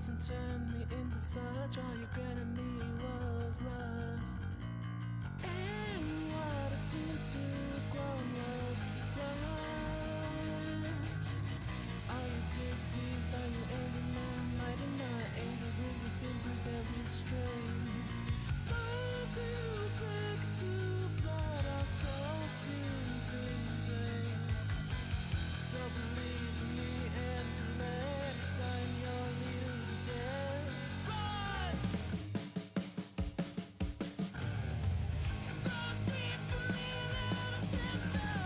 twists and turned me into such. All you granted me was lust. And what I seemed to have grown was rust. Are you displeased? Are you angry? Might and my angels' wings have been bruised and restrained. Those who break to blood are so fiends in vain. So believe in me and collect. I'm your little dead. Rise! So scream for me, little sister.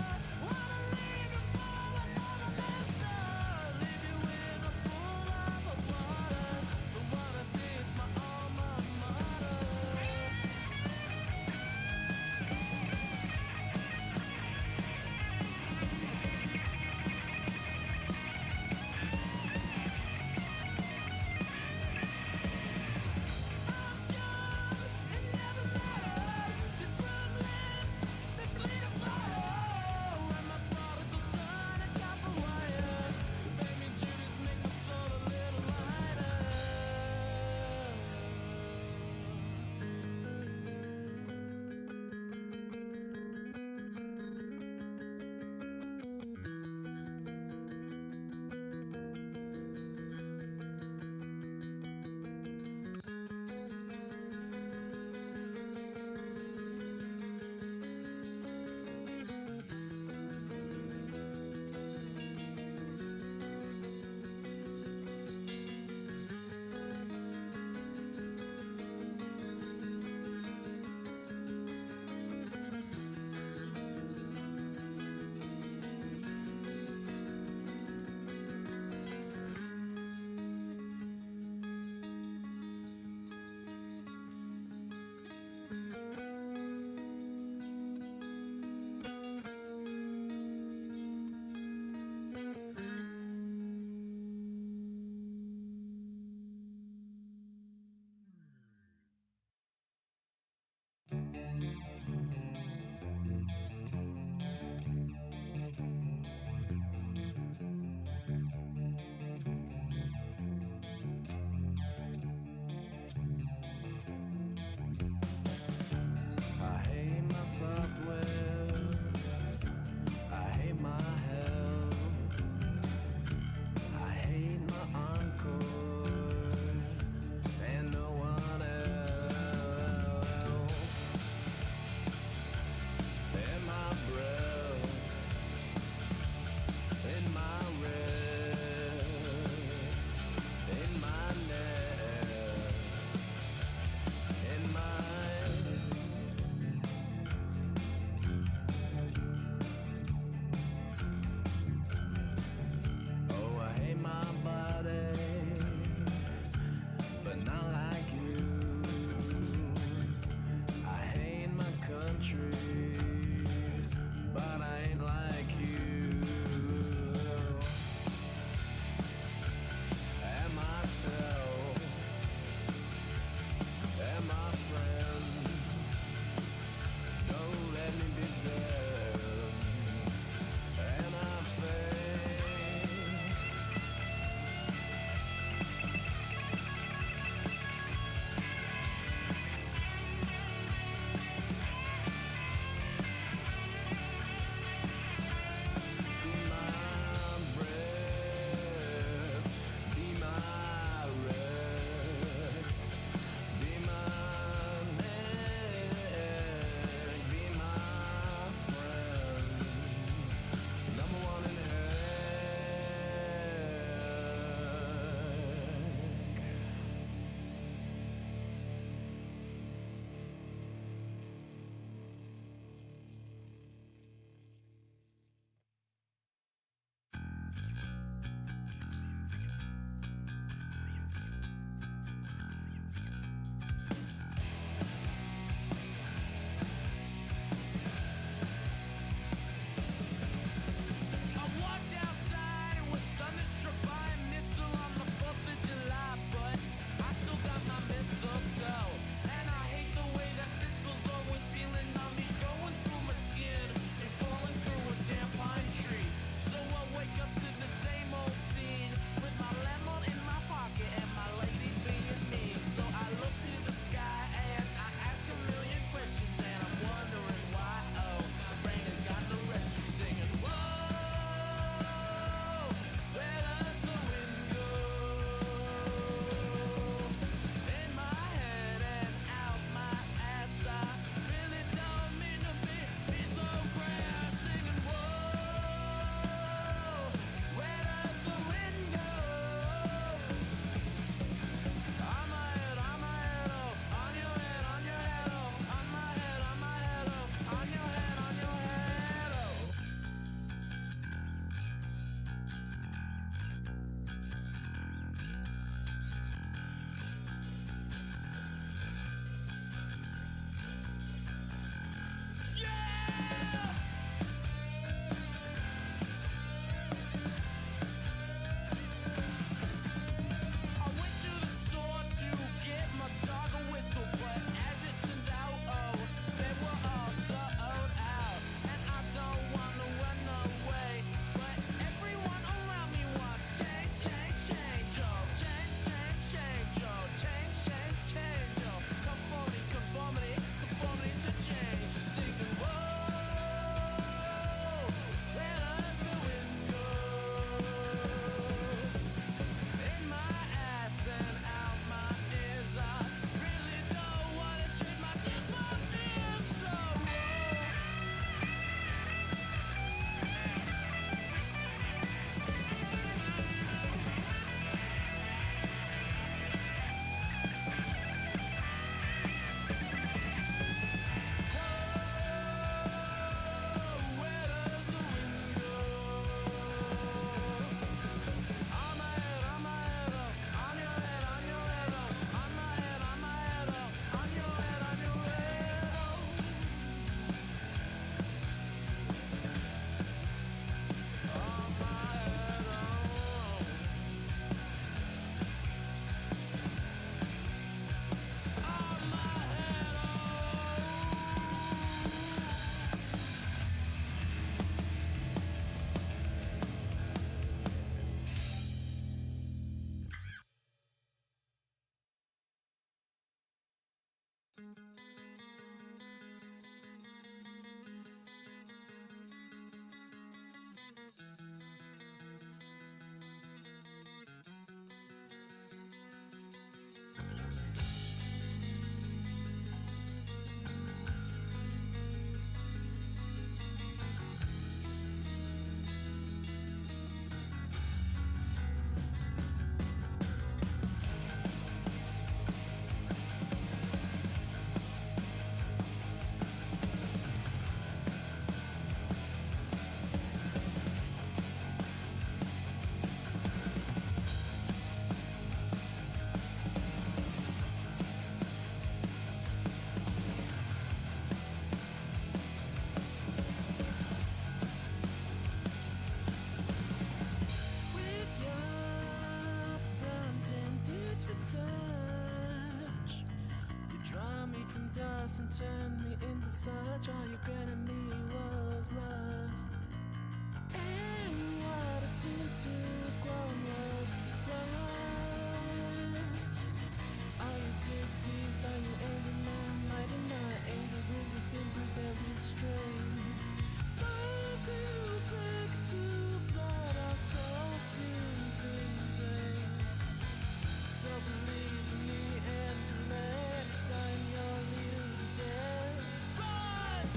us and turned me into such. All you granted me was lust. And what I seemed to grow was lust. Are you displeased? Are you angry? My mighty my angels' wings have been bruised, they'll be straight. Those who break to blood are so fumes in vain. So believe in me and collect. I'm your leader today. Rise!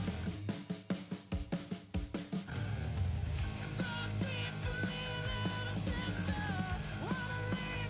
So speak for me, little sister. Wanna leave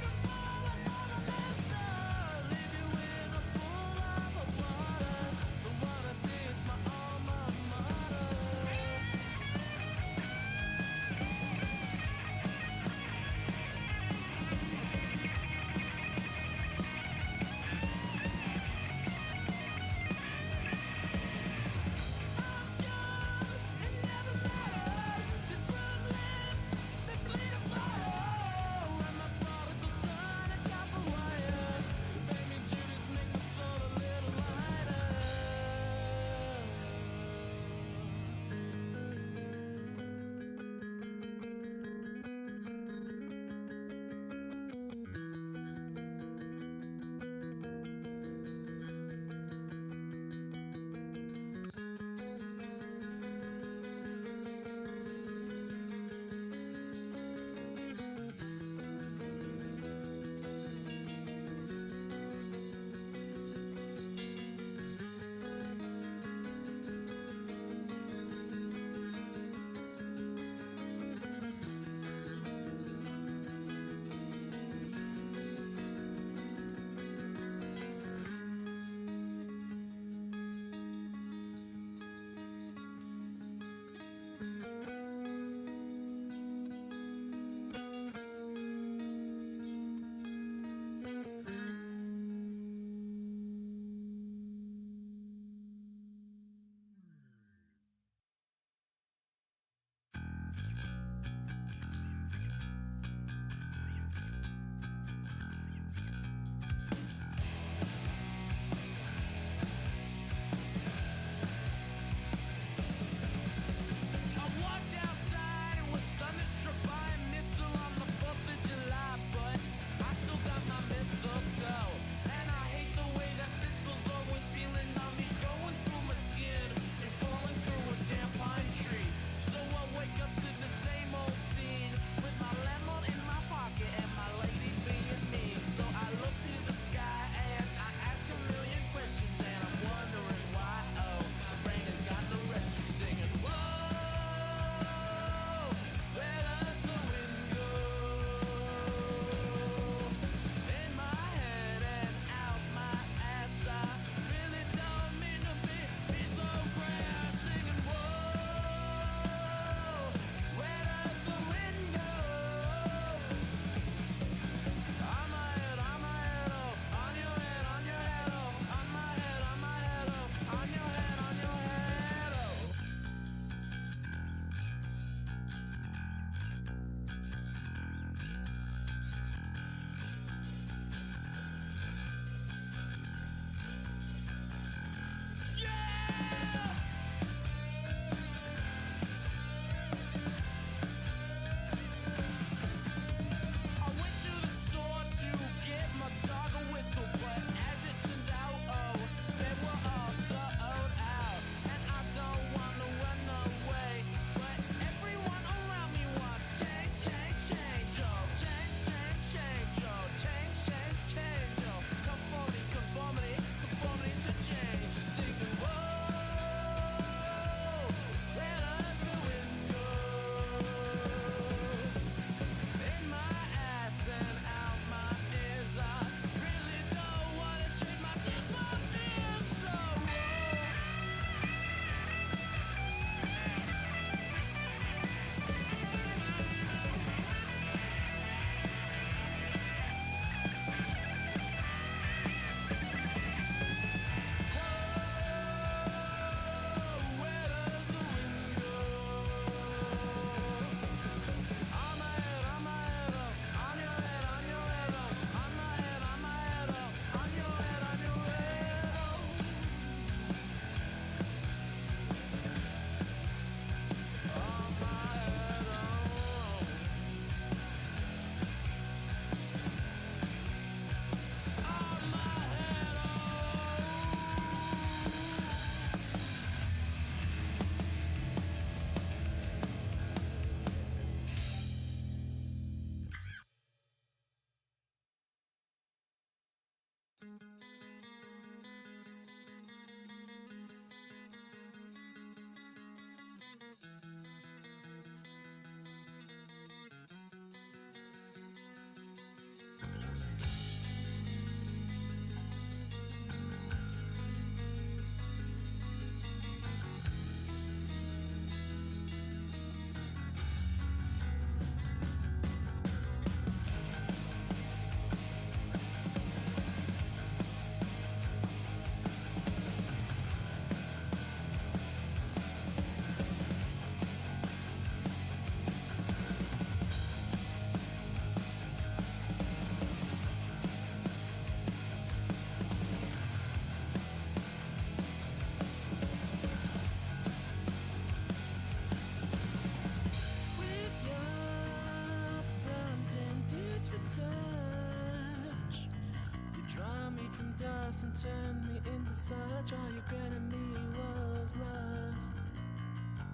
lost and turned me into such. All you granted me was lust.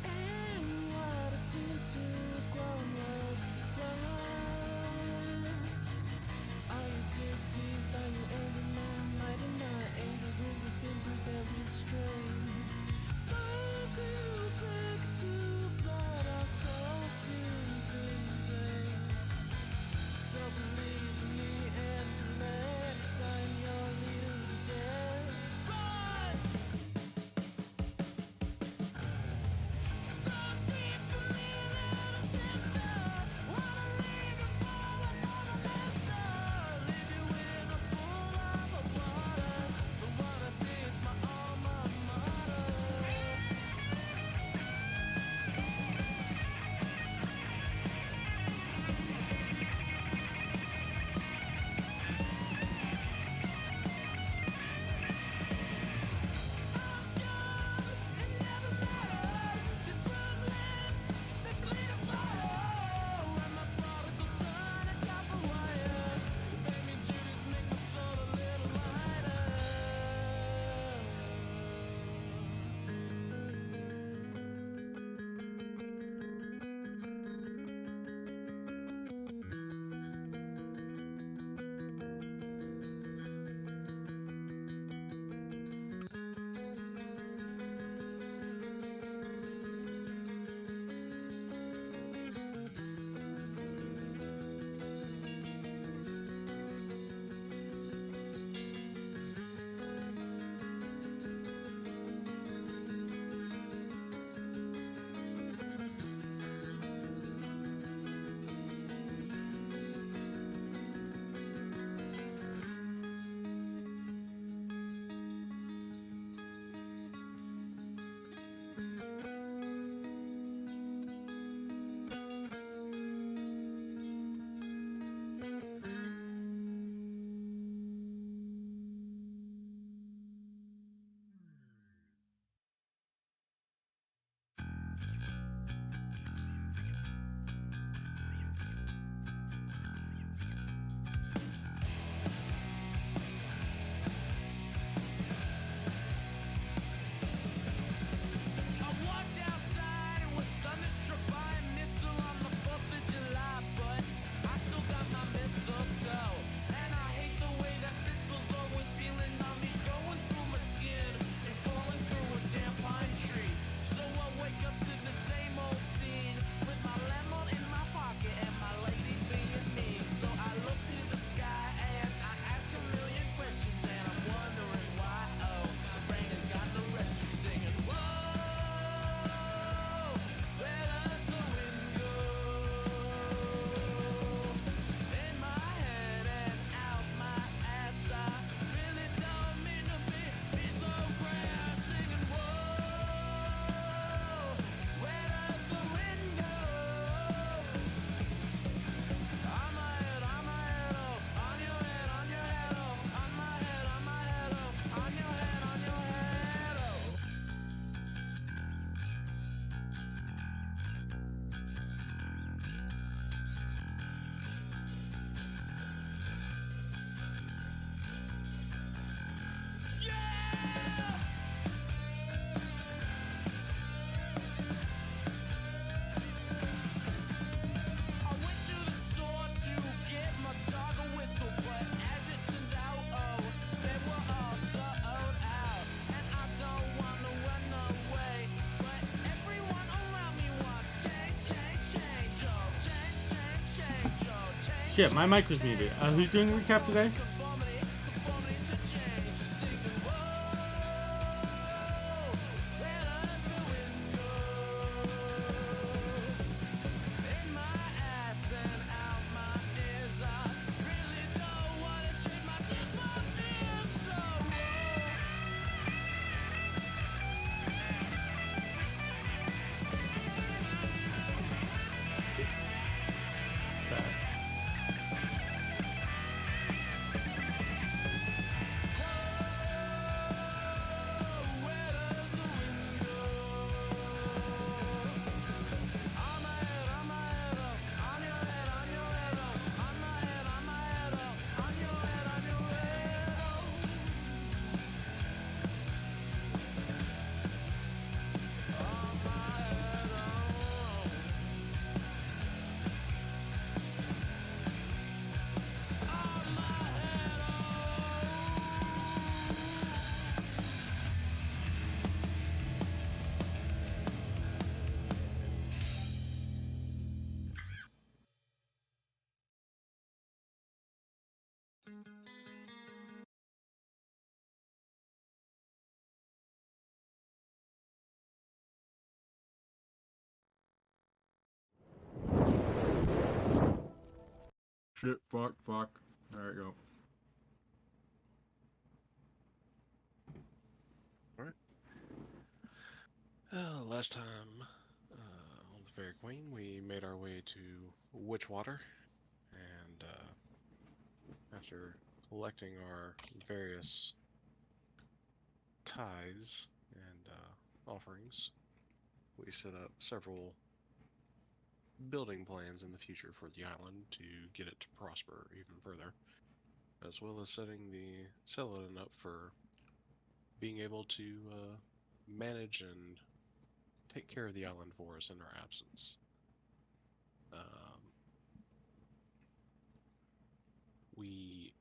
And what I seemed to have grown was lust. Are you displeased? Are you angry? My might and my angels' wings have been bruised, they'll be strayed. Those who break to blood are so fumes in vain. So believe in me and collect. I'm your leader today. Rise! So speak for me, little sister. Wanna leave you for another mister. Leave you in a pool of water. But what I did's my alma mater. Shit, my mic was muted. Who's doing the recap today? Shit, fuck. There you go. Alright. Last time on the Fairy Queen, we made our way to Witchwater, and after collecting our various tithes and offerings, we set up several building plans in the future for the island to get it to prosper even further, as well as setting it up for being able to manage and take care of the island for us in our absence. We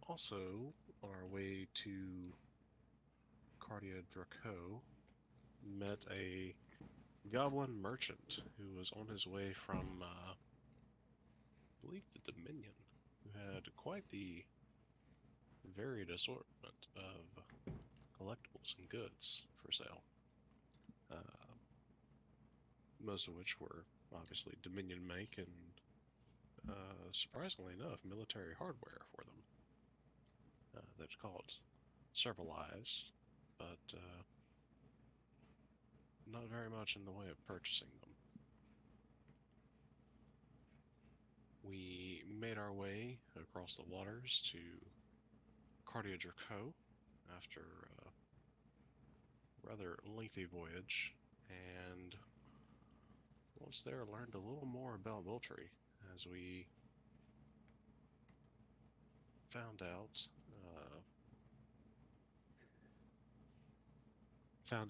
also, on our way to Cardia Draco, met a goblin merchant who was on his way from, I believe, the Dominion, who had quite the varied assortment of collectibles and goods for sale. Most of which were obviously Dominion make and, surprisingly enough, military hardware for them. That caught several eyes, but not very much in the way of purchasing them. We made our way across the waters to Cardia Draco after a rather lengthy voyage, and once there learned a little more about Voltry as we found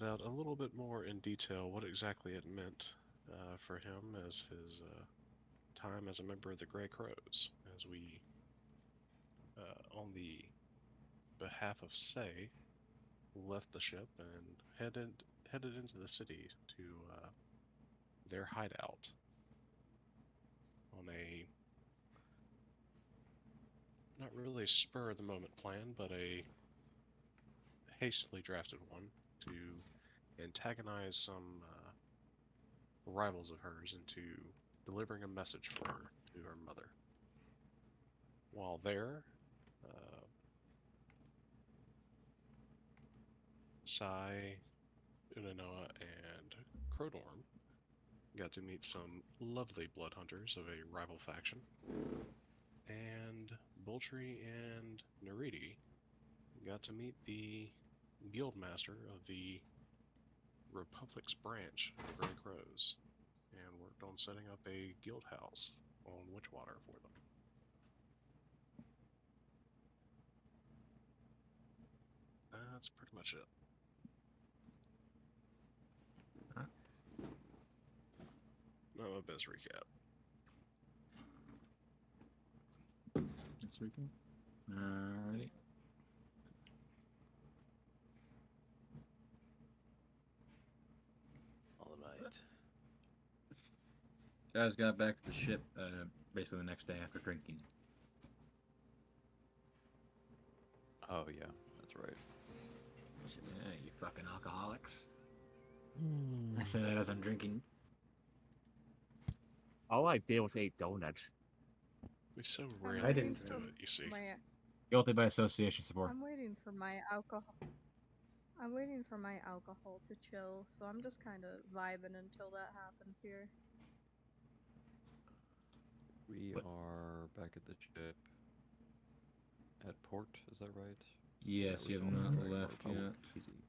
out a little bit more in detail what exactly it meant for him as his time as a member of the Grey Crows, as we, on the behalf of Say, left the ship and headed into the city to their hideout on a not really spur of the moment plan, but a hastily drafted one to antagonize some rivals of hers into delivering a message for her to her mother. While there, Saeynia Moonscale and Krodorm got to meet some lovely blood hunters of a rival faction, and Boltry and Neridi got to meet the guildmaster of the Republic's branch of the Grey Crows, and worked on setting up a guild house on Witchwater for them. That's pretty much it. Not my best recap. Next weekend. Alrighty. All night. Guys got back to the ship basically the next day after drinking. Oh yeah, that's right. Yeah, you fucking alcoholics. I say that as I'm drinking. All I did was eat donuts. We so I'm rarely I didn't do waiting it, you see. Guilty by association, Sabor. I'm waiting for my alcohol. I'm waiting for my alcohol to chill, so I'm just kind of vibing until that happens here. We What? are back at the ship at port, is that right? Yes, Yeah, you we're have still on not Dragonborn left Republic. yet. Easy.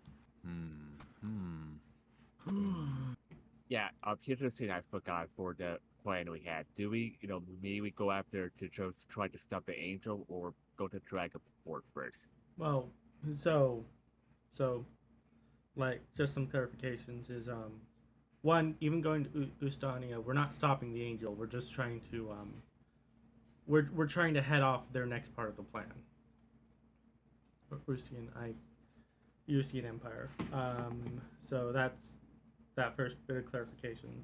Yeah, here's the thing I forgot for the plan we had. Do we, maybe we go after to just try to stop the angel, or go to Dragonport first? Well, so, like, just some clarifications is, one, even going to Ustania, we're not stopping the angel. We're just trying to, we're trying to head off their next part of the plan. Usian Empire. So that's that first bit of clarification.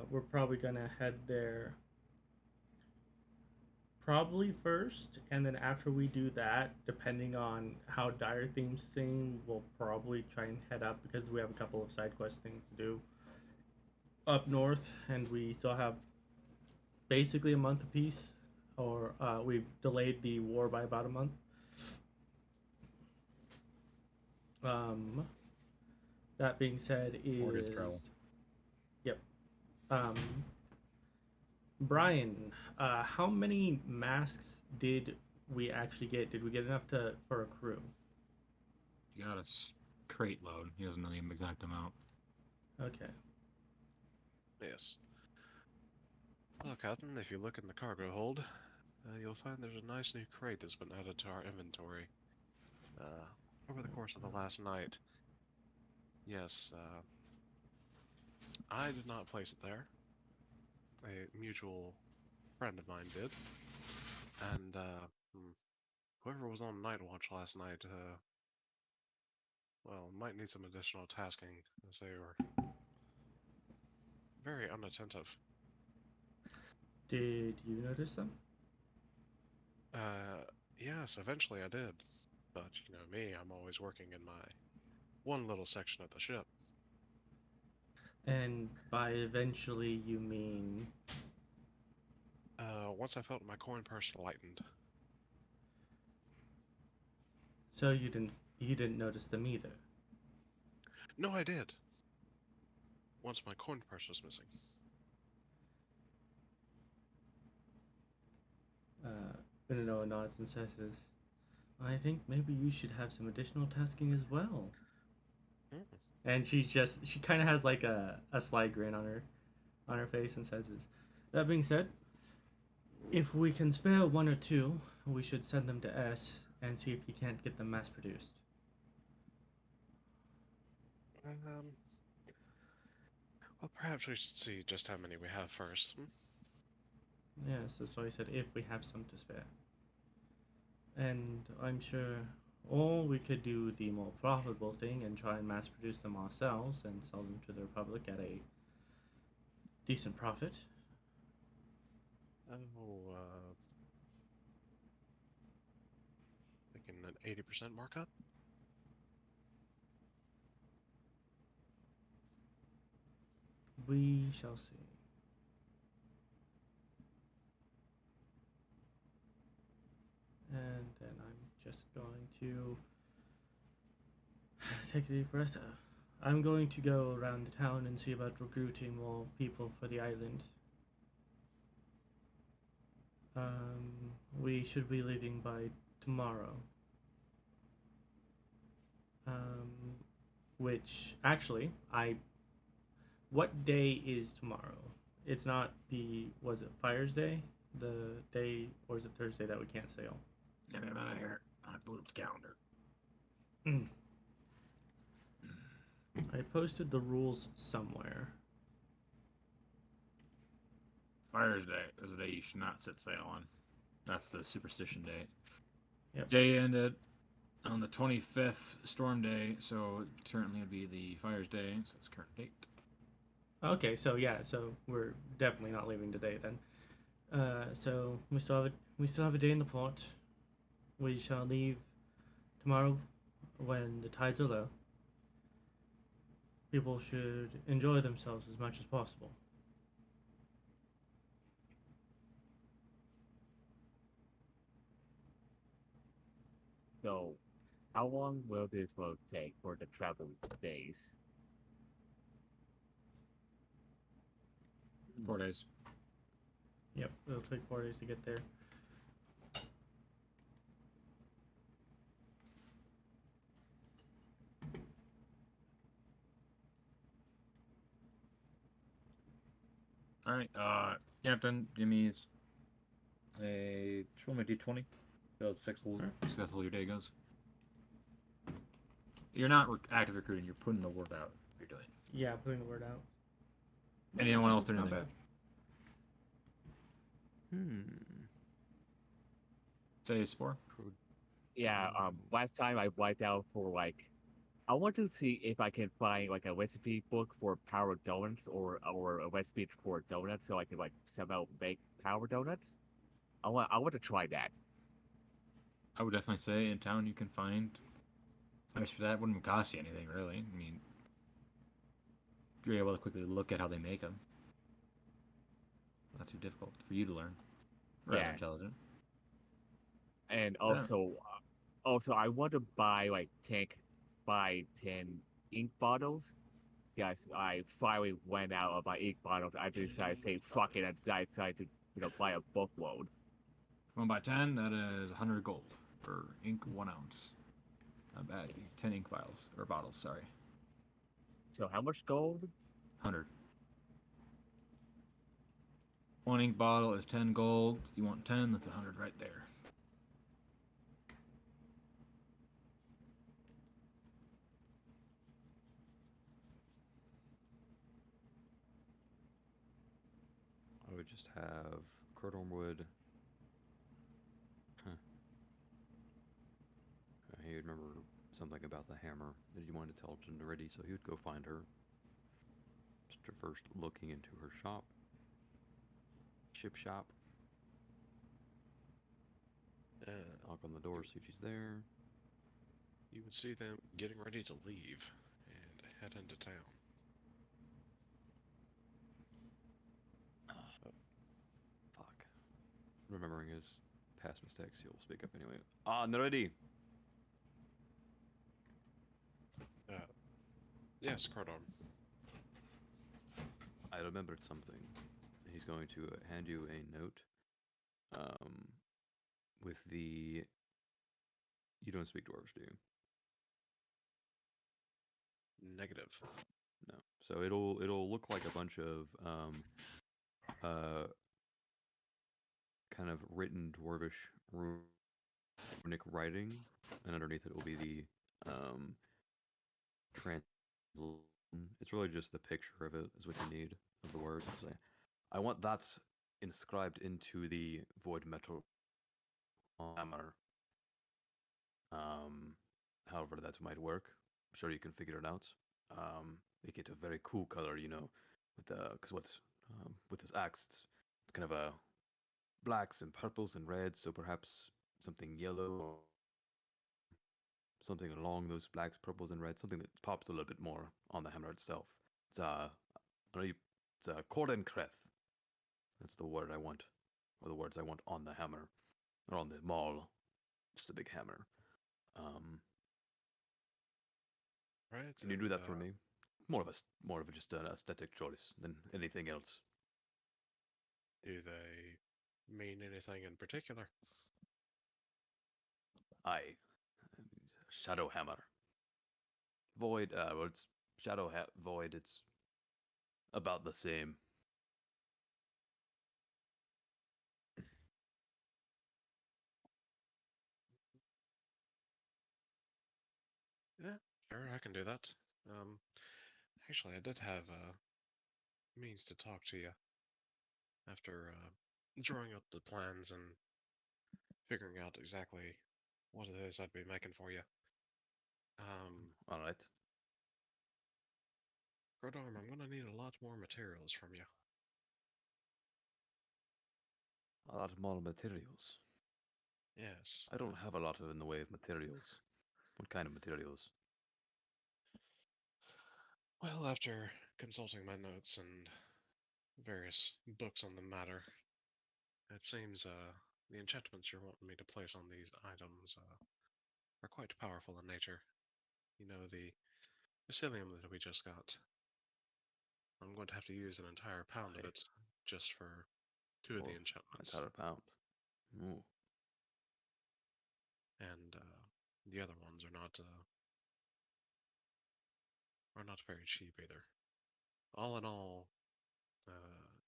We're probably gonna head there probably first, and then after we do that, depending on how Dire Themes seem, we'll probably try and head up, because we have a couple of side quest things to do up north, and we still have basically a month apiece, or we've delayed the war by about a month. That being said, Or his travel. Yep. Um, Brian, how many masks did we actually get? Did we get enough for a crew? You got a crate load. He doesn't know the exact amount. Okay. Yes. Well, Captain, if you look in the cargo hold, you'll find there's a nice new crate that's been added to our inventory over the course of the last night. Yes, I did not place it there. A mutual friend of mine did. And whoever was on night watch last night, well, might need some additional tasking, as they were very unattentive. Did you notice them? Yes, eventually I did. But, you know me, I'm always working in my one little section of the ship. And by eventually, you mean... Once I felt my coin purse lightened. So you didn't notice them either? No, I did. Once my coin purse was missing. Unanoa nods and says, I think maybe you should have some additional tasking as well. And she kind of has like a sly grin on her face and says, that being said, if we can spare one or two, we should send them to S and see if he can't get them mass produced. Well, perhaps we should see just how many we have first. Yeah, so I said if we have some to spare. And I'm sure, or we could do the more profitable thing and try and mass produce them ourselves and sell them to the Republic at a decent profit. Making an 80% markup? We shall see. And then I'm just going to take a deep breath. I'm going to go around the town and see about recruiting more people for the island. We should be leaving by tomorrow. Which, actually, what day is tomorrow? It's not was it Fire's Day? The day, or is it Thursday that we can't sail? Yeah, I'm out of here. I boot up the calendar. I posted the rules somewhere. Fire's Day is the day you should not set sail on. That's the superstition day. Yep. Day ended on the 25th, Storm Day, so currently it'd be the Fire's Day, so it's current date. Okay, so yeah, so we're definitely not leaving today then. So we still have a day in the port. We shall leave tomorrow when the tides are low. People should enjoy themselves as much as possible. So, how long will this boat take for the travel days? 4 days. Yep, it'll take 4 days to get there. Alright, Captain, give me a roll me d20. So successful your day goes. You're not active recruiting, you're putting the word out. You're doing. Yeah, putting the word out. Anyone else doing anything? Not bad. Say Spore? Yeah, last time I wiped out for like, I want to see if I can find like a recipe book for power donuts or a recipe for donuts so I can like somehow make power donuts. I want to try that. I would definitely say in town you can find. As for that, wouldn't cost you anything really. I mean, you're able to quickly look at how they make them. Not too difficult for you to learn. Rather Yeah. intelligent. And Yeah. also I want to buy like 10 ink bottles. Yes, I finally went out of my ink bottles. I decided to say fuck it, and I decided to buy a bookload. 1 by 10, that is 100 gold for ink 1 ounce. Not bad. 10 ink vials or bottles. Sorry, So how much gold? 100. 1 ink bottle is 10 gold. You want 10? That's 100 right there. I would just have Krodorm wood. Huh. He would remember something about the hammer that he wanted to tell to Neridi, so he would go find her. Just first looking into her shop. Ship shop. Knock on the door, see if she's there. You would see them getting ready to leave and head into town. Fuck. Remembering his past mistakes, he'll speak up anyway. Ah, Neridi! Yes, Krodorm. I remembered something. He's going to hand you a note. With the... You don't speak Dwarves, do you? Negative. No. So it'll look like a bunch of kind of written Dwarvish runic writing, and underneath it will be the translation. It's really just the picture of it is what you need of the word. So I want that inscribed into the void metal hammer. However that might work. I'm sure you can figure it out. Make it a very cool color, you know, with with this axe, it's kind of a blacks and purples and reds, so perhaps something yellow or something along those blacks, purples, and reds, something that pops a little bit more on the hammer itself. It's Cordenkreth. That's the word I want, or the words I want on the hammer, or on the maul. Just a big hammer. Right. Can you do that for me? More of just an aesthetic choice than anything else. Do they mean anything in particular? Aye. Shadow hammer. Void. Well, it's void. It's about the same. Yeah, sure, I can do that. Actually, I did have means to talk to you after drawing out the plans and figuring out exactly what it is I'd be making for you. All right. Krodorm, I'm gonna need a lot more materials from you. A lot more materials. Yes. I don't have a lot in the way of materials. What kind of materials? Well, after consulting my notes and various books on the matter, it seems the enchantments you're wanting me to place on these items are quite powerful in nature. You know, the psyllium that we just got. I'm going to have to use an entire pound of Aye. it just for 2 of the Oh, enchantments. entire pound. Ooh. And the other ones are not very cheap either. All in all,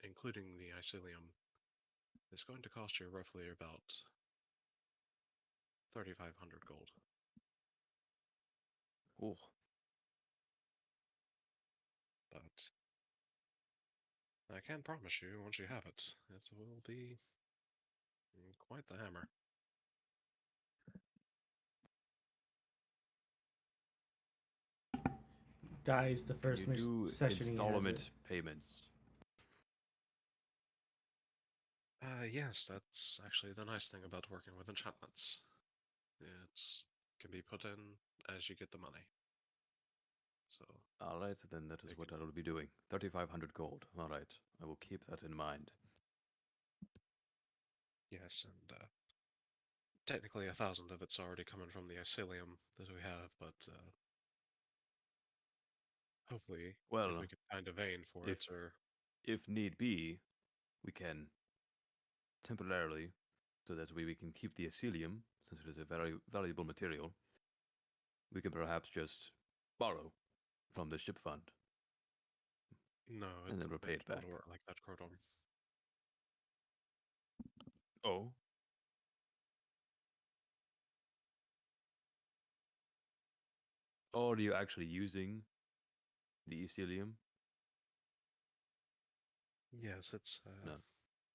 including the Icilium, it's going to cost you roughly about 3,500 gold. Ooh. But I can promise you, once you have it, it will be quite the hammer. Dies the Can first you do session he has installment it. payments? Yes, that's actually the nice thing about working with enchantments. It's can be put in as you get the money. So All right, then that is what I will be doing. 3,500 gold. All right, I will keep that in mind. Yes, and technically 1,000 of it's already coming from the Icilium that we have, but hopefully, if Well, we can find a vein for if it, or if need be, we can temporarily, so that we can keep the Icilium, since it is a very valuable material. We can perhaps just borrow from the ship fund, no, and then repay it back. won't work like that, Krodorm. Oh, or are you actually using the Ecilium? Yes, it's No,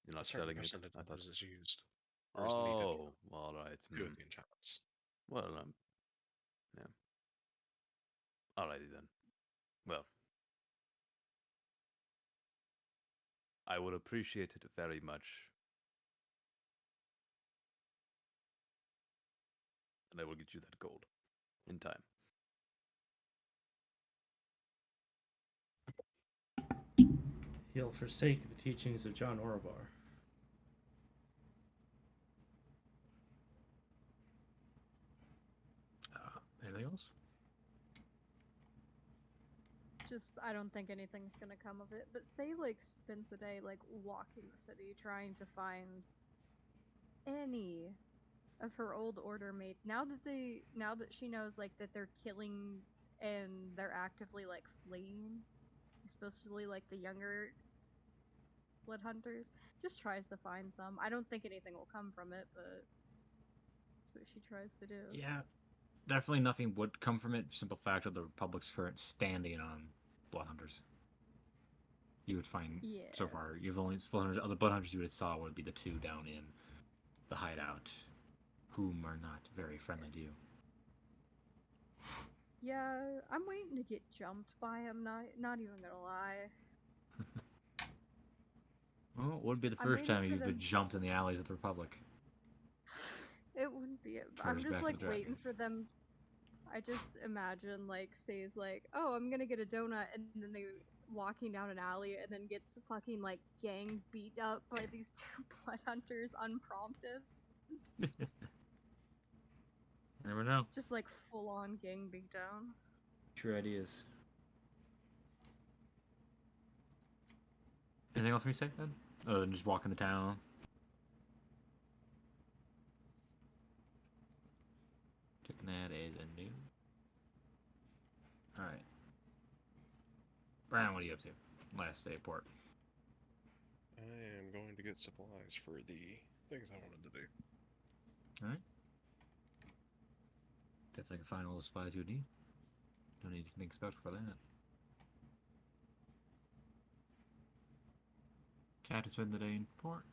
you're a not certain selling it. percentage I of thought. it is used, or is needed Oh, for all right. 2 of the enchantments. Well, yeah. Alrighty then. Well, I would appreciate it very much, and I will get you that gold in time. He'll forsake the teachings of John Orabar. Anything else? Just, I don't think anything's gonna come of it. But say, like, spends the day, like, walking the city, trying to find any of her old order mates. Now that she knows, like, that they're killing and they're actively, like, fleeing, especially, like, the younger blood hunters, just tries to find some. I don't think anything will come from it, but that's what she tries to do. Yeah, definitely nothing would come from it. Simple fact of the Republic's current standing on blood hunters. You would find so Yeah. far. You've only other blood hunters you would have saw would be the 2 down in the hideout, whom are not very friendly to you. Yeah, I'm waiting to get jumped by him, not even gonna lie. Well, it would be the I'm first waiting time for you've been them. jumped in the alleys of the Republic. It wouldn't be it. I'm Traverse just back like to the waiting dragons. for them. I just imagine like Say's like, oh, I'm gonna get a donut, and then they walking down an alley and then gets fucking like gang beat up by these 2 blood hunters unprompted. Never know. Just like full on gang beatdown. True ideas. Anything else for me to say, then? Other than just walking the town. Taking that as a new. Alright. Brian, what are you up to? Last day of port. I am going to get supplies for the things I wanted to do. Alright. Definitely can find all the supplies you would need. Don't need anything special for that. Cat to spend the day in port.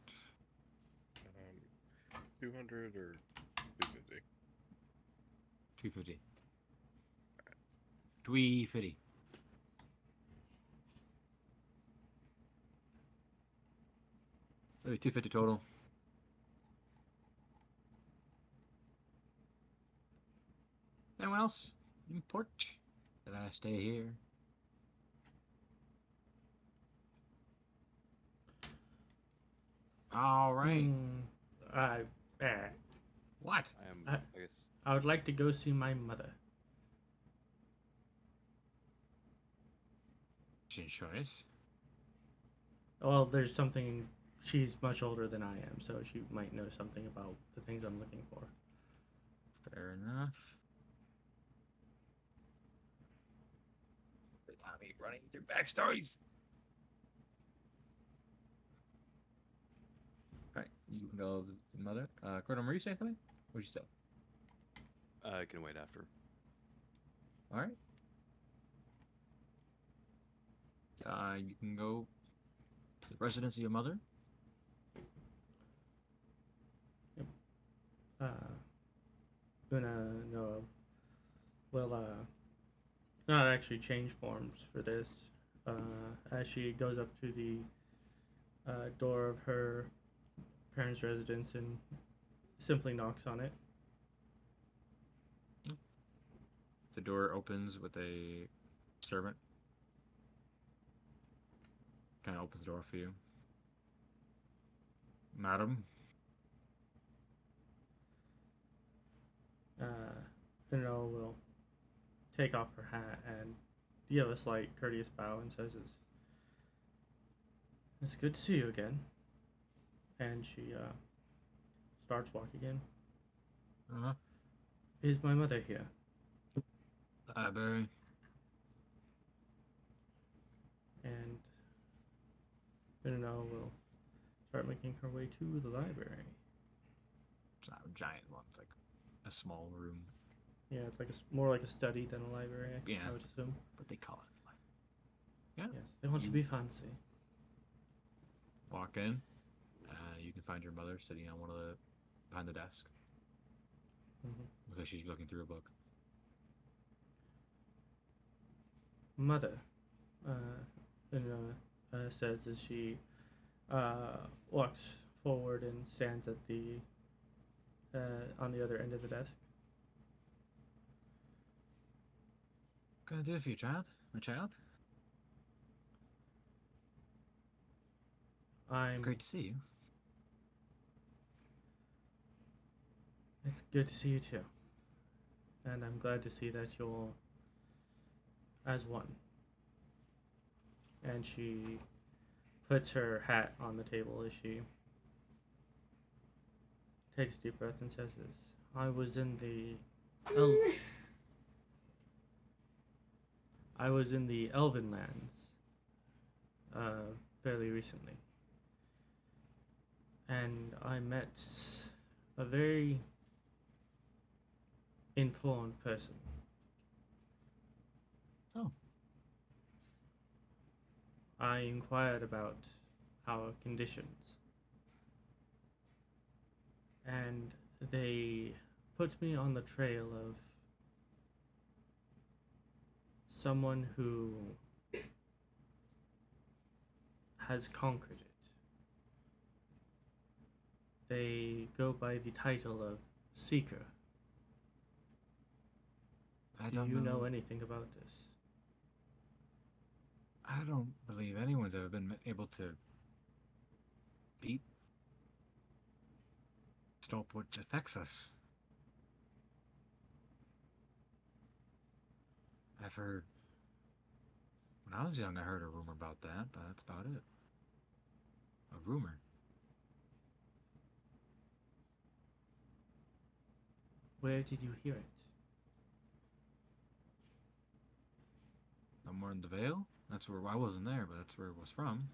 200 or 250? 250. 250. Maybe 250 total. Anyone else in port? Did I stay here? All right. What? I am. I- I guess. I would like to go see my mother. Choice. Well, there's something. She's much older than I am, so she might know something about the things I'm looking for. Fair enough. Without me running through backstories. Alright, you can go to the mother. Krodorm, were you saying something? What'd you say? I can wait after. Alright. You can go to the residence of your mother. Unanoa will not actually change forms for this. As she goes up to the door of her parents' residence and simply knocks on it. The door opens with a servant. Kind of opens the door for you. Madam, Unanoa will take off her hat and give a slight courteous bow and says, "It's good to see you again." And she starts walking in. Uh-huh. Is my mother here? Library. And Unanoa will start making her way to the library. It's not a giant one. It's like a small room, Yeah, it's like more like a study than a library. Yeah. I would assume. but they call it like. Yeah. Yes, they want to You- be fancy. Walk in. You can find your mother sitting on behind the desk. Mhm. Looks like she's looking through a book. Mother, Unanoa says as she walks forward and stands at the on the other end of the desk. What can I do for you, child? My child? I'm. Great to see you. It's good to see you too, and I'm glad to see that you're as one. And she puts her hat on the table as she takes a deep breath and says this. I was in the Elven lands fairly recently. And I met a very informed person. Oh. I inquired about our conditions, and they put me on the trail of someone who has conquered it. They go by the title of Seeker. I Do don't you know anything about this? I don't believe anyone's ever been able to stop what affects us. I've heard. When I was young, I heard a rumor about that, but that's about it. A rumor. Where did you hear it? Somewhere in the Vale? That's where I wasn't there, but that's where it was from.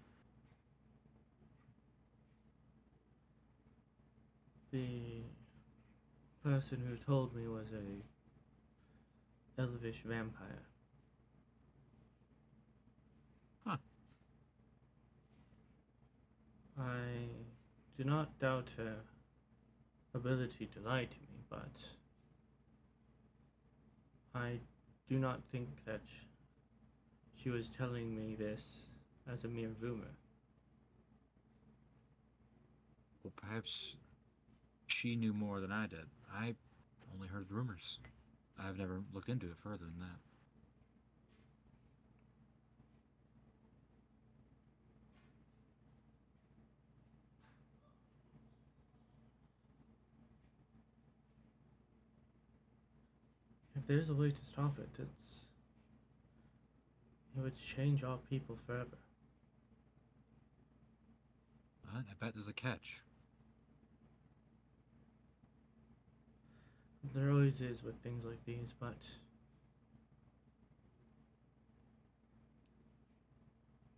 The person who told me was a elvish vampire. Huh. I do not doubt her ability to lie to me, but I do not think that she was telling me this as a mere rumor. Well, perhaps she knew more than I did. I only heard rumors. I've never looked into it further than that. If there's a way to stop it, it would change all people forever. But I bet there's a catch. There always is with things like these, but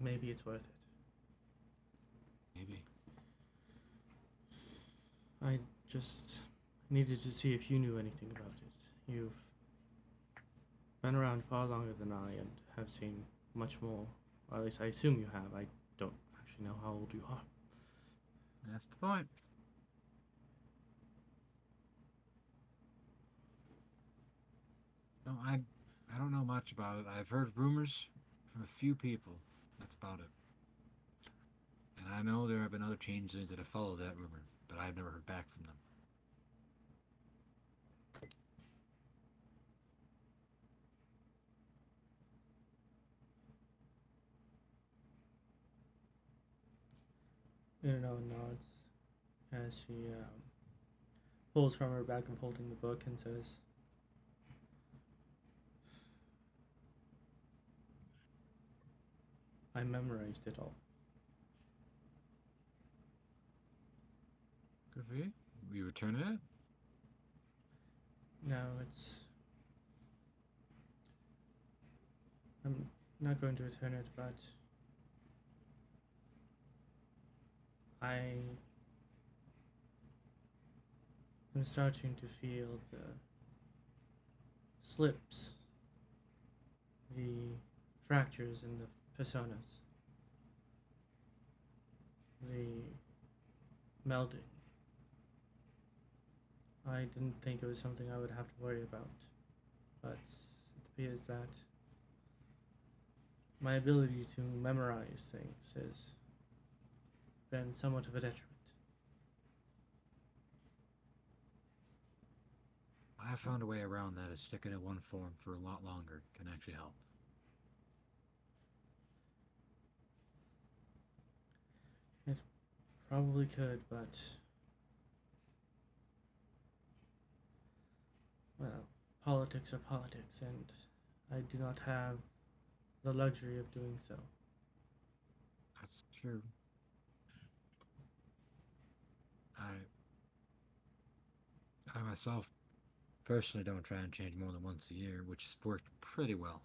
maybe it's worth it. Maybe. I just needed to see if you knew anything about it. You've been around far longer than I and have seen much more. Or at least I assume you have. I don't actually know how old you are. That's the point. No, I don't know much about it. I've heard rumors from a few people. That's about it. And I know there have been other changelings that have followed that rumor, but I've never heard back from them. Unanoa nods as she pulls from her bag of holding the book and says, I memorized it all. Good for you. You returning it? No, I'm not going to return it, but I am starting to feel the slips, the fractures in the personas, the melding. I didn't think it was something I would have to worry about, but it appears that my ability to memorize things has been somewhat of a detriment. I found a way around that. Is sticking in one form for a lot longer can actually help. It probably could, but well, politics are politics, and I do not have the luxury of doing so. That's true. I myself personally don't try and change more than once a year, which has worked pretty well.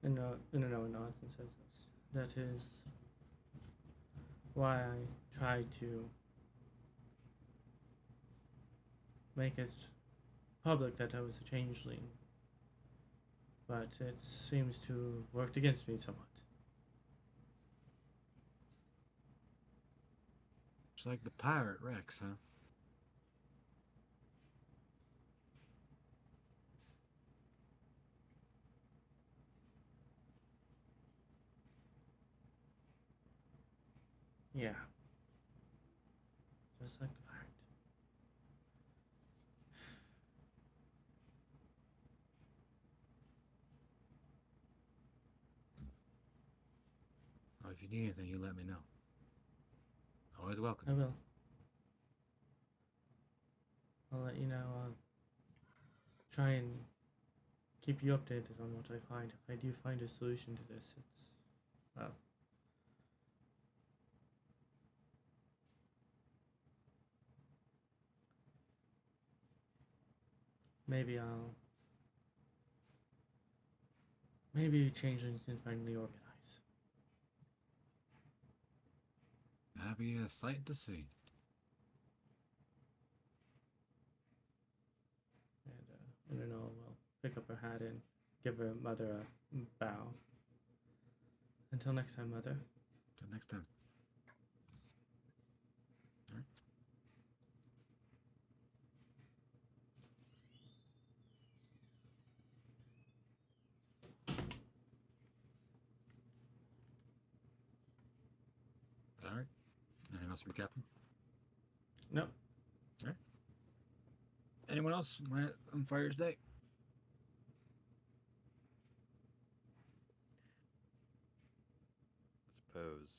And Unanoa nods and says this. That is why I try to make it public that I was a changeling, but it seems to have worked against me somewhat. It's like the pirate Rex, huh? Yeah. Just like the pirate. Well, if you need anything, you let me know. Always welcome. I will. I'll let you know. Try and keep you updated on what I find. If I do find a solution to this, it's, well, maybe changelings can finally organize. That'd be a sight to see. And Unanoa will pick up her hat and give her mother a bow. Until next time, mother. Till next time. All right. All right. Anything else for Captain? Nope. All right. Anyone else on Fire's Day? Suppose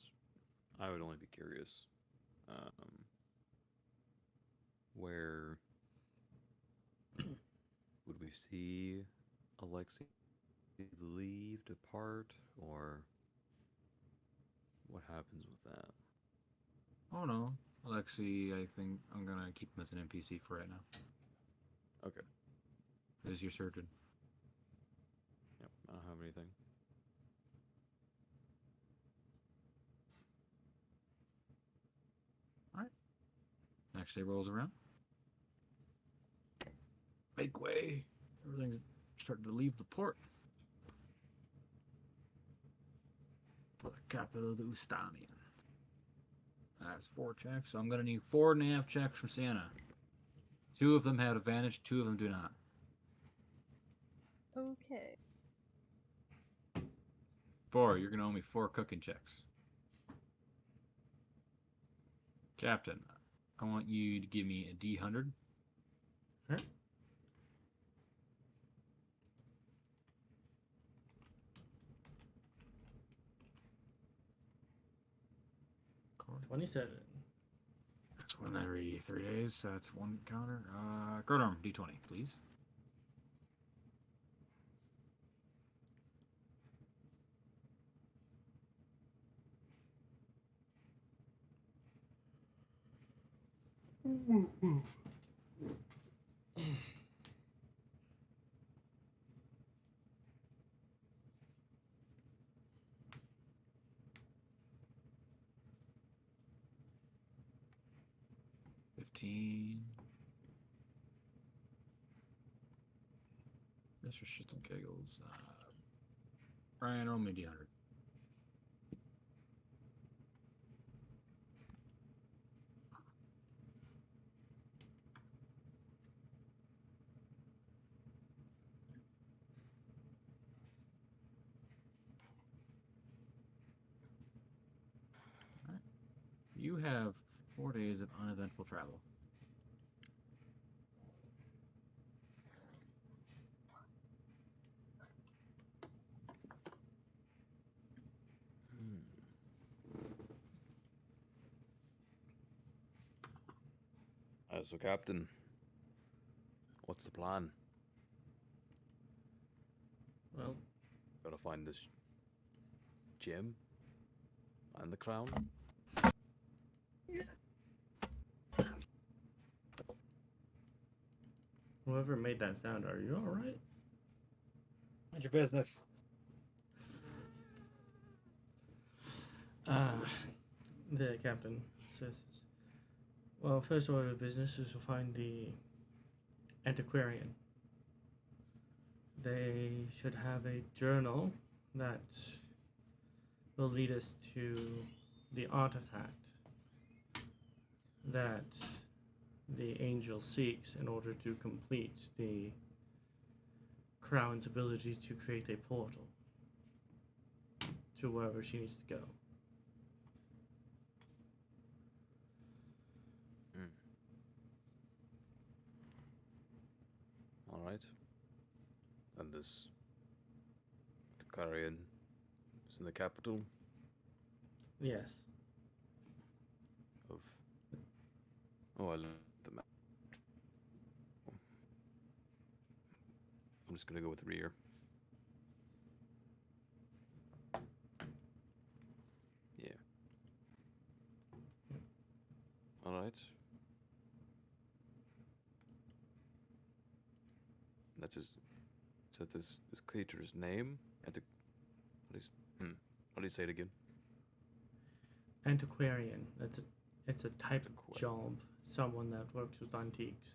I would only be curious where would we see Alexei leave, depart, or what happens with that? Oh no, Alexei. I think I'm gonna keep him as an NPC for right now. Okay. Who's your surgeon? Yep. I don't have anything. Next day rolls around. Make way. Everything's starting to leave the port. For the capital of the Ustanian. That's 4 checks, so I'm going to need 4.5 checks from Saeynia. 2 of them have advantage, 2 of them do not. Okay. 4, you're going to owe me 4 cooking checks. Captain, I want you to give me a D100. Huh? Core. 27. That's one every 3 days, so that's one counter. Krodorm, D20, please. Mr. Shits and Kegels. Brian, roll me D100. Alright. You have 4 days of uneventful travel. So, Captain, what's the plan? Well, Gotta find this gem and the crown. whoever made that sound, are you all right? Mind your business. The captain says, well, first order of business is to find the antiquarian. They should have a journal that will lead us to the artifact that the angel seeks in order to complete the crown's ability to create a portal to wherever she needs to go. All right. And this Takarian is in the capital Yes. of. Oh, I learned the map. I'm just gonna go with rear. Yeah. All right. That's his. Is that this creature's name? How do you say it again? Antiquarian. It's a type of Antiquarian. job. Someone that works with antiques.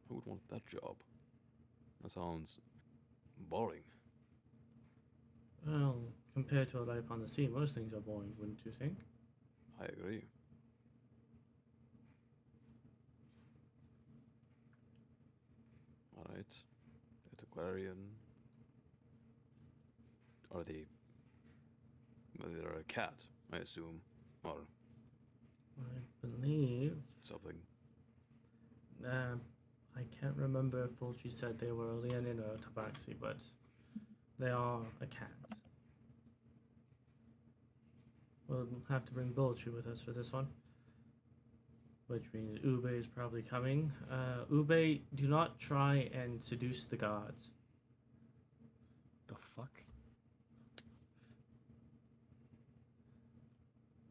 Who would want that job? That sounds boring. Well, compared to a life on the sea, most things are boring, wouldn't you think? I agree. All right. Antiquarian. Are they? They're a cat, I assume, or I believe. something. I can't remember if Bolchi said they were a Leonin or a Tabaxi, but they are a cat. We'll have to bring Bolchi with us for this one. Which means Ube is probably coming. Ube, do not try and seduce the gods. The fuck?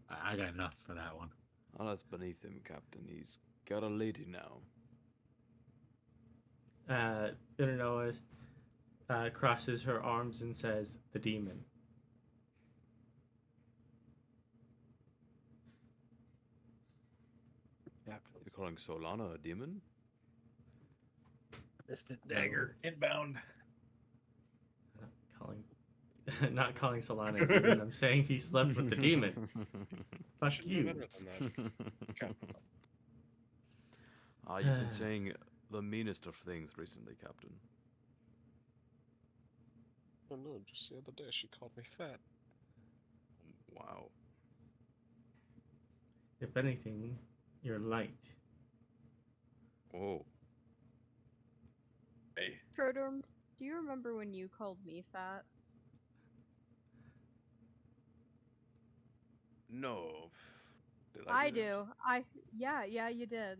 I got enough for that one. Oh, that's beneath him, Captain. He's got a lady now. Unanoa crosses her arms and says, "The demon." Yeah. You're calling Solana a demon? Distant dagger inbound. Not calling Solana a demon. I'm saying he slept with the demon. Fuck Should be you. better than that. Okay. You've been saying the meanest of things recently, Captain. Oh no, just the other day she called me fat. Wow. If anything, you're light. Oh. Hey. Krodorm, do you remember when you called me fat? No. Did I do that? do. Yeah, you did.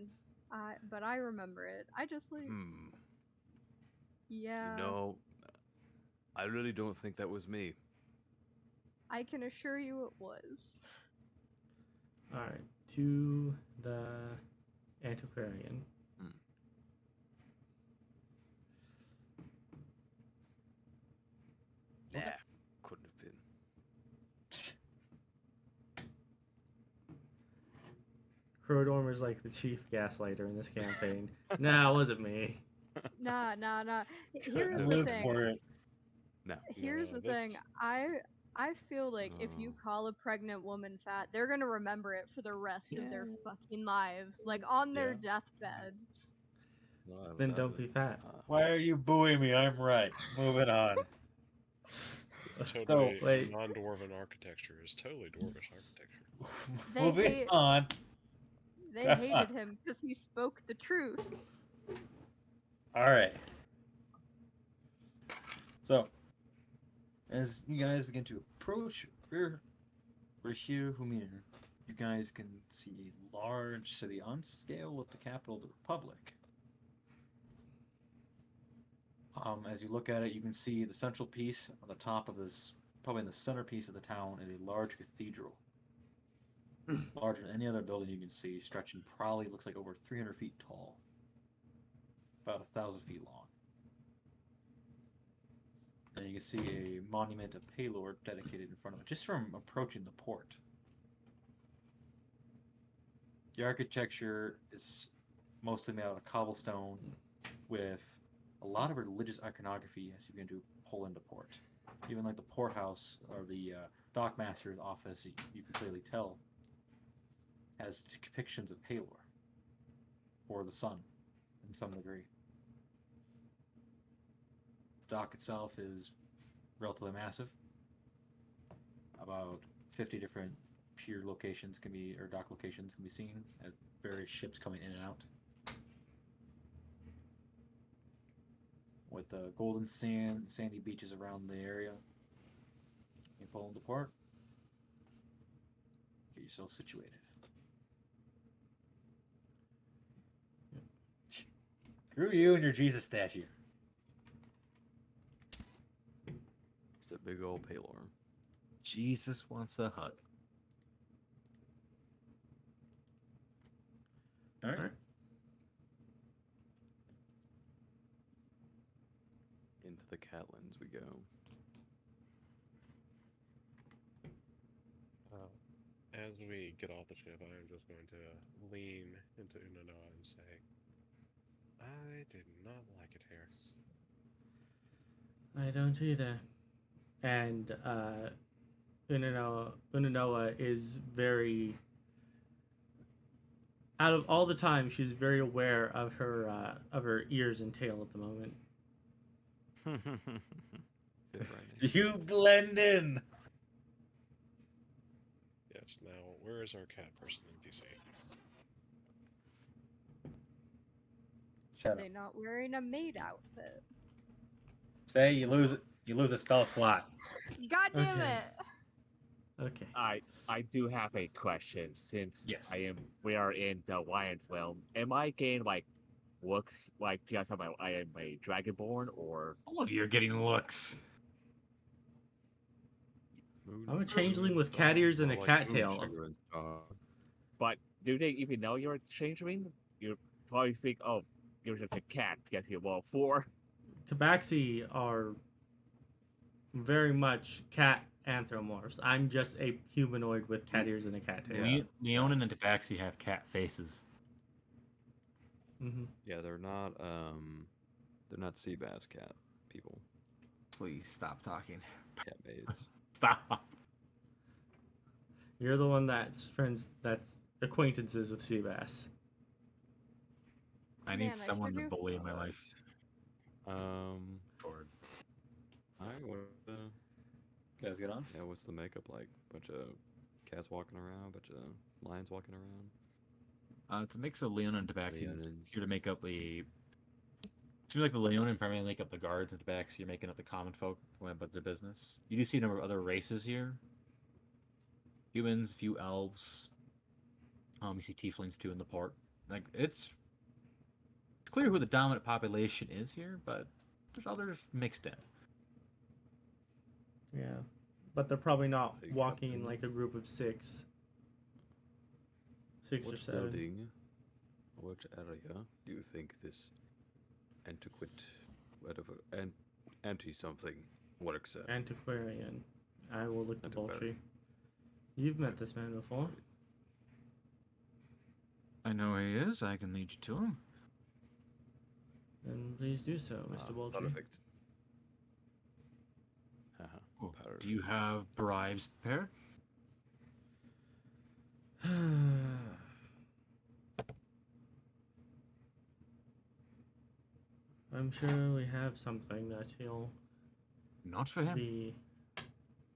But I remember it. I just like, Hmm. yeah. You know, I really don't think that was me. I can assure you it was. All right, to the antiquarian. Hmm. Nah, Okay. couldn't have been. Krodorm is like the chief gaslighter in this campaign. Nah, it wasn't me. Nah. Couldn't Here's have the been. thing. it. No. Here's No, the thing. I feel like if you Oh. call a pregnant woman fat, they're gonna remember it for the rest of their Yeah. fucking lives, like on their Yeah. deathbed. No, I Then love don't it. be fat. Why are you booing me? I'm right. Moving on. Totally wait. non-dwarven architecture is totally dwarvish architecture. They Moving hate- on. They hated him because he spoke the truth. All right. So, as you guys begin to approach, we're here, Humir. You guys can see a large city on scale with the capital of the Republic. As you look at it, you can see the central piece on the top of this, probably in the centerpiece of the town, is a large cathedral. Larger than any other building you can see, stretching probably looks like over 300 feet tall, about 1,000 feet long. And you can see a monument of Paylord dedicated in front of it, just from approaching the port. The architecture is mostly made out of cobblestone, with a lot of religious iconography as you begin to pull into port. Even like the port house or the dockmaster's office, you can clearly tell has depictions of Paylor or the sun in some degree. The dock itself is relatively massive. About 50 different pier locations can be, or dock locations can be seen, as various ships coming in and out. With the golden sand, sandy beaches around the area. You pull into port. Get yourself situated. Screw you and your Jesus statue. It's a big old Paylor. Jesus wants a hut. All right. Alright. Into the Catlands we go. As we get off the ship, I am just going to lean into Unanoa and say, I did not like it here. I don't either. And Unanoa is very. Out of all the time, she's very aware of her ears and tail at the moment. Fit right in. You blend in. Yes, now, where is our cat person NPC? Shut up. They're not wearing a maid outfit. Say you lose it. You lose a spell slot. God damn Okay. it! Okay. I do have a question since Yes. we are in the Alliance realm. Am I getting like looks like because I am a Dragonborn or All of you are getting looks. I'm a changeling with cat ears and a cat tail. but do they even know you're a changeling? You probably think, oh, you're just a cat because you're level 4. Tabaxi are very much cat anthropomorphs. I'm just a humanoid with cat ears and a cat tail. Yeah. Leonin and Tabaxi have cat faces. Mm-hmm. Yeah, they're not sea bass cat people. Please stop talking. Cat maids. Stop. You're the one that's acquaintances with sea bass. I need Man, I someone to should bully in my life. Alright, what You guys get on? yeah, what's the makeup like? Bunch of cats walking around, bunch of lions walking around. It's a mix of Leonin and Tabaxi Leonin. here to make up the. Seems like the Leonin primarily make up the guards, and Tabaxi you're making up the common folk who went about their business. You do see a number of other races here. Humans, a few elves. You see tieflings too in the port. Like it's clear who the dominant population is here, but there's others mixed in. Yeah, but they're probably not Hey, walking in Captain. like a group of six or What seven. building, what area do you think this antiquate, whatever, anti-something works at? Antiquarian. I will look to Antiquarian. Poultry. You've met this man before. I know he is. I can lead you to him. Then please do so, Mr. Poultry. Perfect. Haha, Oh, do you have bribes prepared? I'm sure we have something that he'll Not for him. be.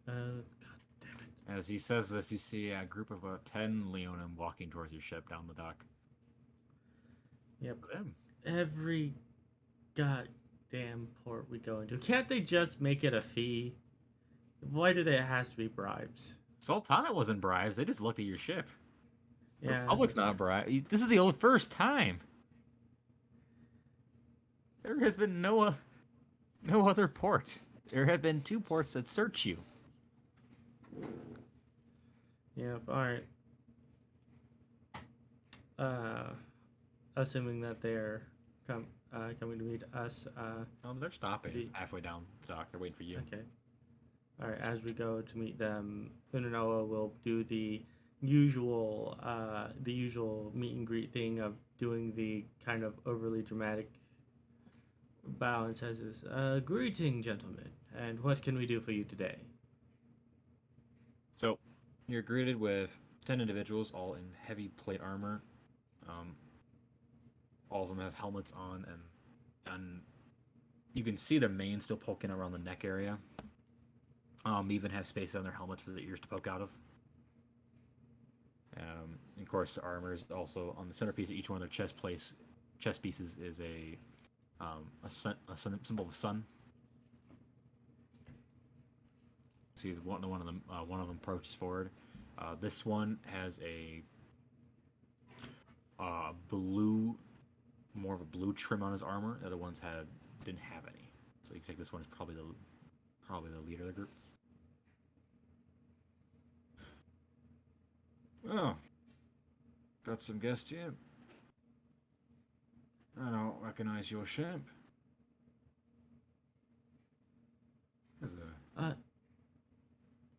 God damn it. As he says this, you see a group of about 10 Leonin walking towards your ship down the dock. Yep. Them. Every goddamn port we go into. Can't they just make it a fee? Why do they has to be bribes? Sultanate wasn't bribes. They just looked at your ship. Yeah. Republic's not bribe. This is the first time. There has been no other port. There have been 2 ports that search you. Yep, alright. Assuming that they're coming to meet us, They're stopping The- halfway down the dock. They're waiting for you. okay. Alright, as we go to meet them, Unanoa will do the usual meet and greet thing of doing the kind of overly dramatic bow and says this, greeting, gentlemen, and what can we do for you today? So, you're greeted with 10 individuals, all in heavy plate armor. All of them have helmets on, and you can see their manes still poking around the neck area. Even have space on their helmets for the ears to poke out of. Of course, the armor is also on the centerpiece of each one of their chest pieces is a symbol of the sun. See, one of them approaches forward. This one has a blue, more of a blue trim on his armor. The other ones didn't have any. So you can take this one as probably the leader of the group. Oh, got some guests here. I don't recognize your ship.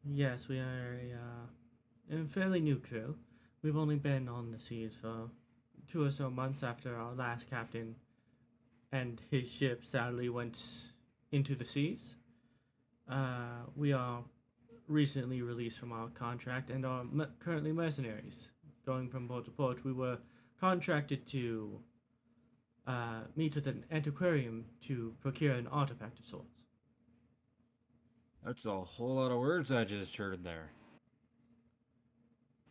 Yes, we are a fairly new crew. We've only been on the seas for 2 or so months after our last captain and his ship sadly went into the seas. We are recently released from our contract and are currently mercenaries. Going from port to port, we were contracted to meet with an antiquarian to procure an artifact of sorts. That's a whole lot of words I just heard there.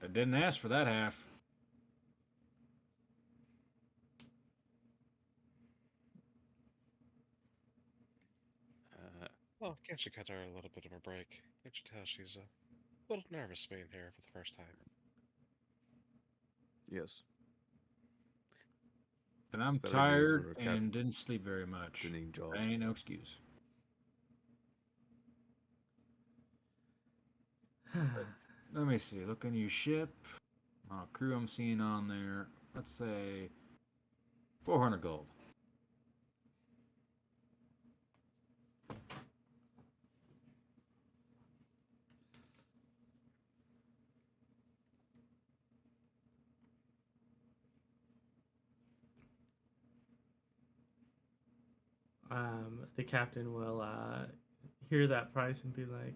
I didn't ask for that half. Well, can't you cut her a little bit of a break? Can't you tell she's a little nervous being here for the first time? Yes. And I'm Very new to tired her and didn't sleep very much. captaining job. That ain't no excuse. Let me see. Look on your ship. Crew I'm seeing on there. Let's say 400 gold. The captain will hear that price and be like,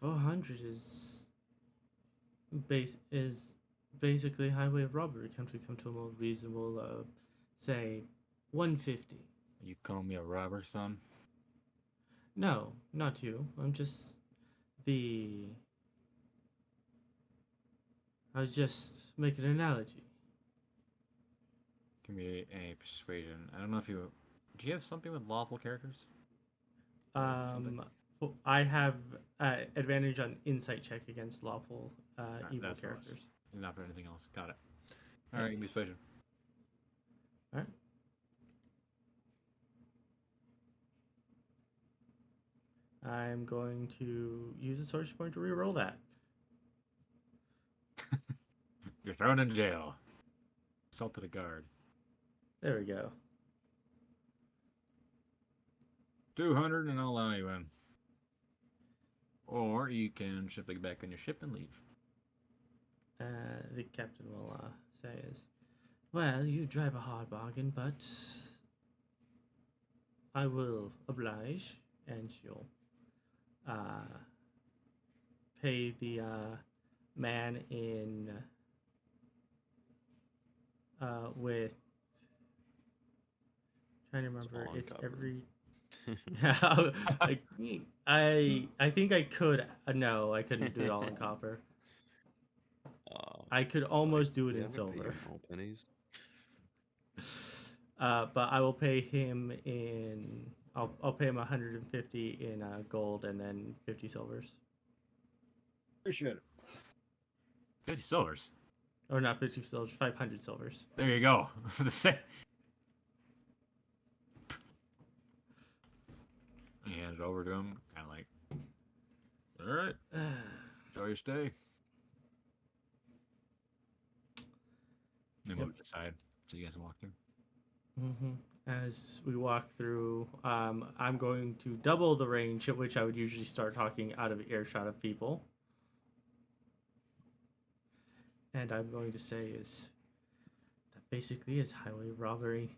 400 is basically highway of robbery. Can't we come to a more reasonable, say, 150? You call me a robber, son? No, not you. I'm just I was just making an analogy. Give me a persuasion. I don't know if you... Do you have something with lawful characters? I have advantage on insight check against lawful evil that's what it was. characters. Not for anything else. Got it. All right, give me persuasion. All right. I'm going to use a source point to reroll that. You're thrown in jail. Assaulted a guard. There we go. 200 and I'll allow you in. Or you can ship it back on your ship and leave. The captain will say is, well, you drive a hard bargain, but I will oblige, and she'll pay the man in with trying to remember Small it's uncovered. every I think I could no I couldn't do it all in copper. I could almost do it in silver. All pennies. But I will pay him in I'll pay him 150 in gold and then 50 silvers. Appreciate it. 50 silvers. Or not 50 silvers, 500 silvers. There you go. For the sake. You hand it over to him, kind of like, all right, enjoy your stay. They move it aside so you guys can walk through. As we walk through, I'm going to double the range at which I would usually start talking out of earshot of people. And I'm going to say is that basically is highway robbery.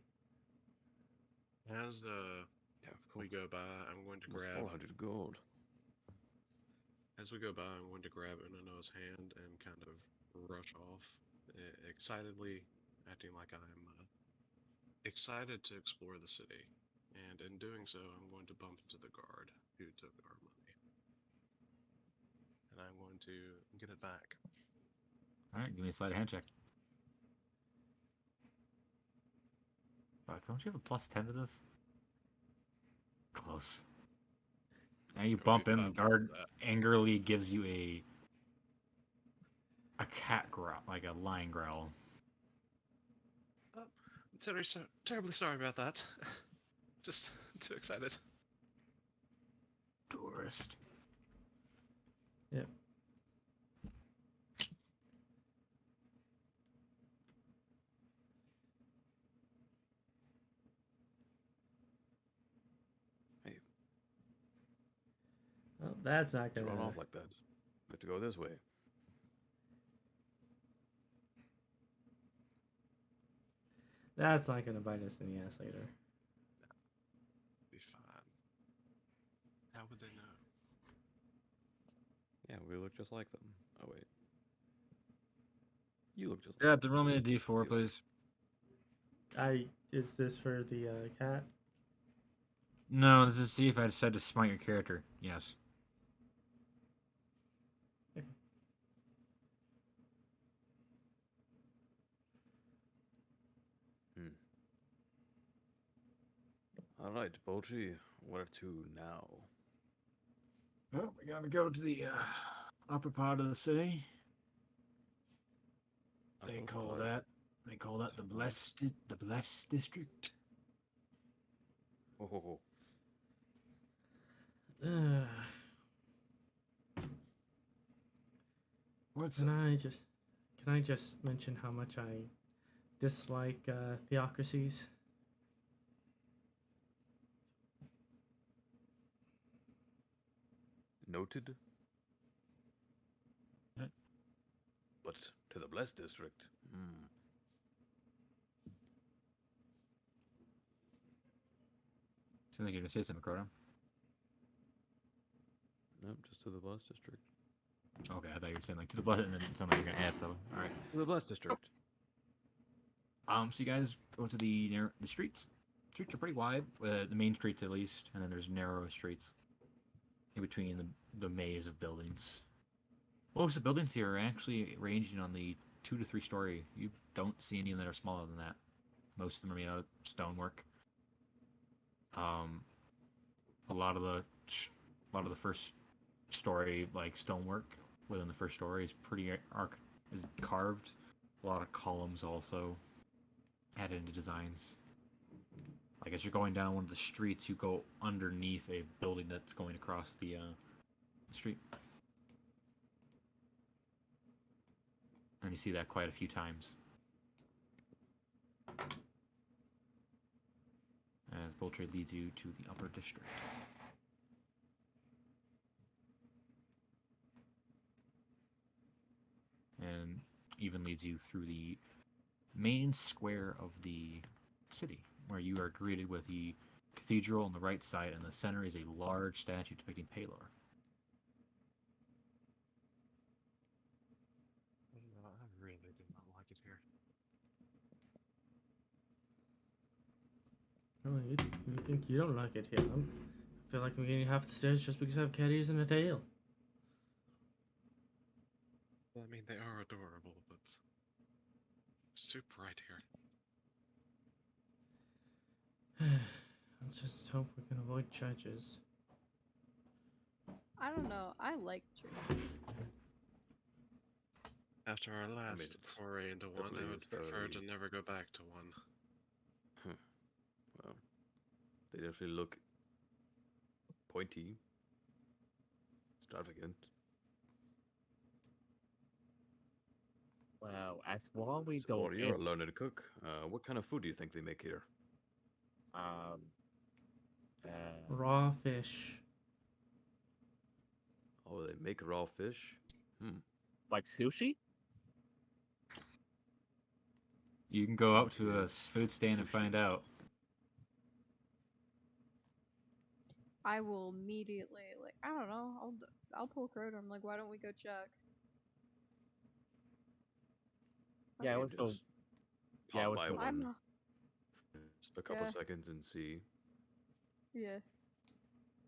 As we go by, I'm going to Almost grab. 400 gold. As we go by, I'm going to grab Unanoa's hand and kind of rush off, excitedly, acting like I'm excited to explore the city. And in doing so, I'm going to bump into the guard who took our money. And I'm going to get it back. All right, give me a sleight of hand check. Fuck, don't you have a plus 10 to this? Close. Now you It'll bump be in, the five guard for that. angrily gives you a cat growl, like a lion growl. I'm terribly sorry about that. Just too excited. Tourist. Yep. Hey, Well, that's not to gonna. run off like that. We have to go this way. That's not gonna bite us in the ass later. Be fine. How would they know? Yeah, we look just like them. Oh wait. You look just like Yeah, to roll me a d4, please. Is this for the cat? No, this is to see if I decide to smite your character. Yes. Alright, Poultry, where to now? Well, we gotta go to the upper part of the city. They call that the blessed district. Oh, What's Can I just mention how much I dislike theocracies? noted. Huh? But to the Blessed District. I think you're gonna say something, Krodorm. Nope, just to the Blessed District. Okay, I thought you were saying like to the blessed, and then something you're gonna add something. All right. To the Blessed District. So you guys go to the streets. Streets are pretty wide, the main streets at least, and then there's narrow streets in between the maze of buildings. Most of the buildings here are actually ranging on the 2 to 3 story. You don't see any that are smaller than that. Most of them are made out of stonework. A lot of the first story like stonework within the first story is pretty is carved. A lot of columns also added into designs. Like as you're going down one of the streets, you go underneath a building that's going across the street, and you see that quite a few times. As Bull Trade leads you to the upper district. And even leads you through the main square of the city, where you are greeted with the cathedral on the right side, and the center is a large statue depicting Palor. I really did not like it here. Oh, you think you don't like it here? I feel like I'm getting half the stairs just because I have cat ears and a tail. Well, I mean, they are adorable, but it's too bright here. Let's just hope we can avoid churches. I don't know. I like churches. After our last it's foray into one, definitely I would prefer to very- never go back to one. Well, they definitely look pointy, extravagant. Well, as long we So, don't you're a end, learned cook. What kind of food do you think they make here? um, uh, Raw fish. Oh, they make raw fish. like sushi. You can go up to a food stand and find out. I will immediately I don't know. I'll pull Krodorm. Like, why don't we go check? Yeah, Okay. let's go. Just Yeah, pop let's by go. one, I'm just a couple Yeah. seconds and see. yeah.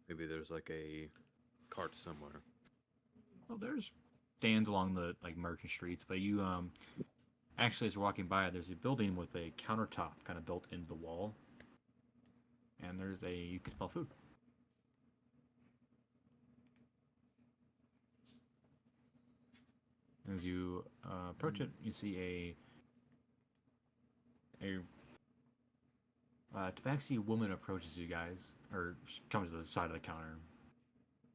Maybe there's like a cart somewhere. Well, there's stands along the merchant streets, but you actually as you're walking by, there's a building with a countertop kind of built into the wall, and you can smell food. As you approach it, you see a tabaxi woman approaches you guys, or she comes to the side of the counter,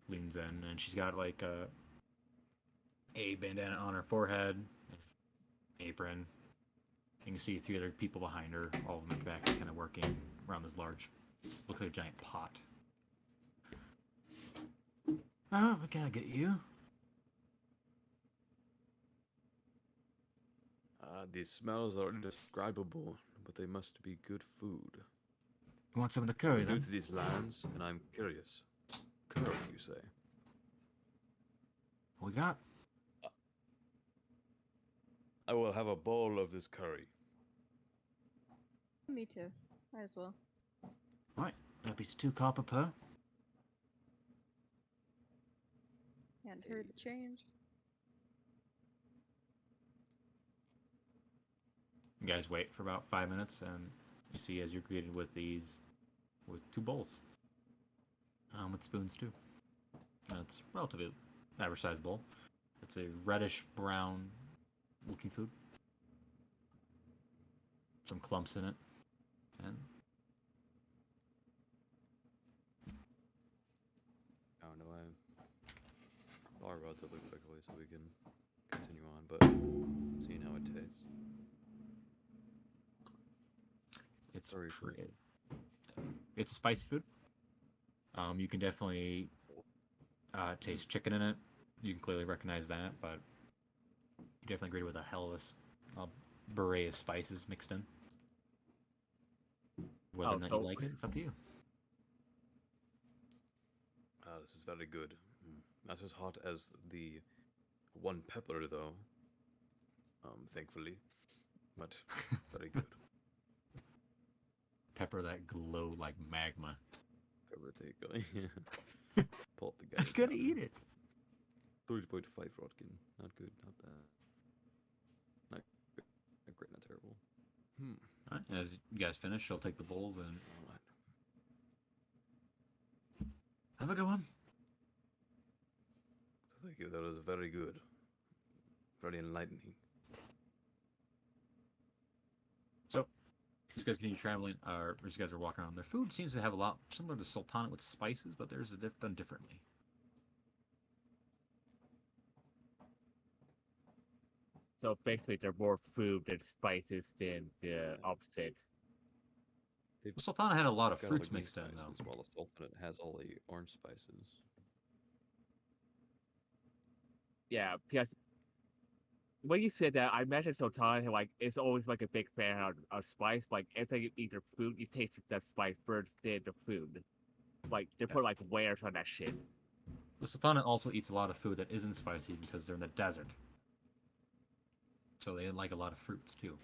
leans in, and she's got like a bandana on her forehead, apron. You can see 3 other people behind her, all of them in back, kind of working around this large, looks like a giant pot. Oh, what can I get you? These smells are indescribable, but they must be good food. You want some of the curry, I'm new then? to these lands, and I'm curious. Curry, you say? What we got? I will have a bowl of this curry. Me too. Might as well. Right, that'd be 2 copper per. Can't hurt to change. You guys wait for about 5 minutes, and you see as you're greeted with 2 bowls. With spoons too. And it's relatively average sized bowl. It's a reddish brown looking food. Some clumps in it. And I don't know. I bar relatively quickly so we can continue on, but seeing how it tastes. it's Sorry for it's a spicy food. You can definitely taste chicken in it. You can clearly recognize that, but you definitely greeted with a hell of a beret of spices mixed in. Whether or not you like it, it's up to you. This is very good. Not as hot as the one pepper, though. Thankfully, but very good. Pepper that glow like magma. Pepper, there you go. Pull up the guy. I'm gonna eat it. 3.5 Rodkin. Not good, not bad. Not great, not terrible. All right, as you guys finish, she'll take the bowls and Alright. have a good one. Thank you. That was very good. Very enlightening. So, you guys continue traveling, or as you guys are walking around, their food seems to have a lot similar to Sultanate with spices, but theirs is done differently. So basically, they're more food than spices than the opposite. They've The Sultanate had a lot of got all the fruits green mixed in, though. spices, while the Sultanate has all the orange spices. Yeah, because when you said that, I mentioned Sultan, like, it's always like a big fan of spice. Like, every time you eat their food, you taste that spice burns in the food. Like, they put like wares on that shit. The Sultanate also eats a lot of food that isn't spicy because they're in the desert. So they like a lot of fruits, too.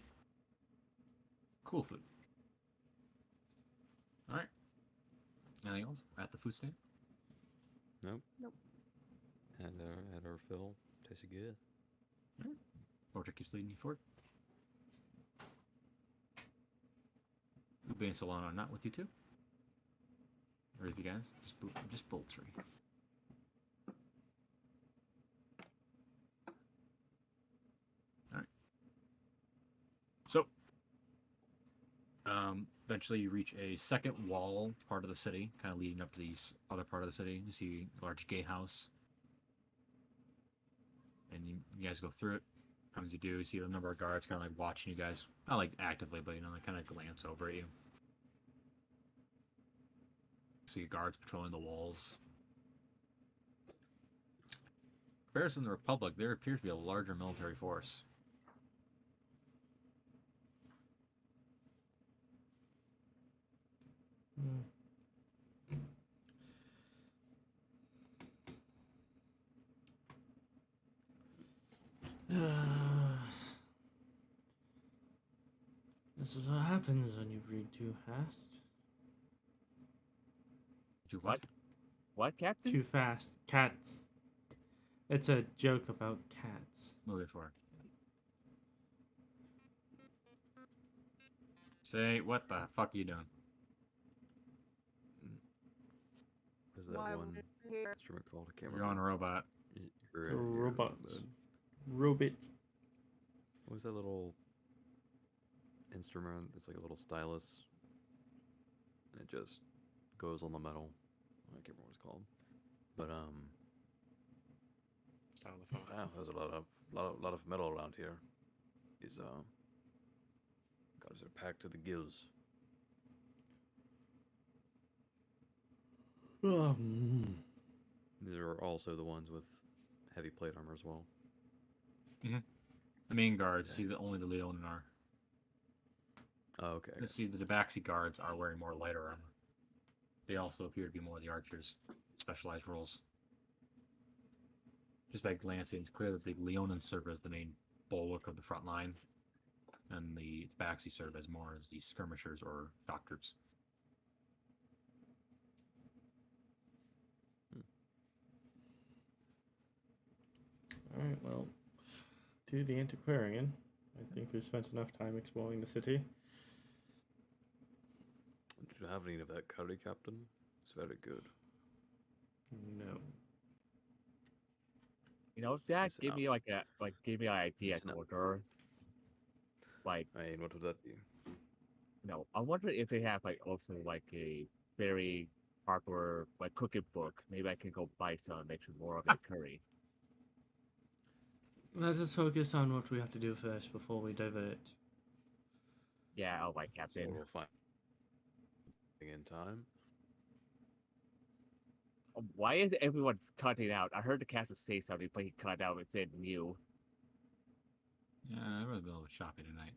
Cool food. Alright. Anything else at the food stand? Nope. Nope. And had our fill. Tasted good. Alright. Vortex keeps leading you forward. Ube and Solana are not with you, too? Or is he, guys? Just Boltry. Alright. So, eventually you reach a second wall part of the city, kind of leading up to the other part of the city. You see a large gatehouse. And you guys go through it. As you do, you see a number of guards kind of like watching you guys. Not like actively, but you know, they kind of glance over at you. See guards patrolling the walls. In comparison to the Republic, there appears to be a larger military force. This is what happens when you read too fast. Do what? What, Captain? Too fast. Cats. It's a joke about cats. Move it forward. Say, what the fuck are you doing? What is that Why one would it here? instrument called? I can't You're on a remember. robot. You're A robot. good. Robot. What was that little instrument? It's like a little stylus. And it just goes on the metal. I can't remember what it's called. But Stylophone. wow, there's a lot of metal around here. These guys are packed to the gills. These are also the ones with heavy plate armor as well. The main guards, see that only the Leonin are. Oh, okay. You see the Tabaxi guards are wearing more lighter armor. They also appear to be more of the archers, specialized roles. Just by glancing, it's clear that the Leonin serve as the main bulwark of the front line, and the Tabaxi serve as more as the skirmishers or doctors. Alright, well, to the antiquarian. I think we spent enough time exploring the city. Did you have any of that curry, Captain? It's very good. No. You know, that Listen give up. me give me an idea, Listen up. Krodorm. Like, I mean, what would that be? I wonder if they have like also like a very popular like cooking book. Maybe I can go buy some and make some more of a curry. Let us focus on what we have to do first before we divert. Yeah, I'll buy So Captain. we'll find in time. Why is everyone cutting out? I heard the captain say something, but he cut out and said new. Yeah, I'd rather go shopping tonight.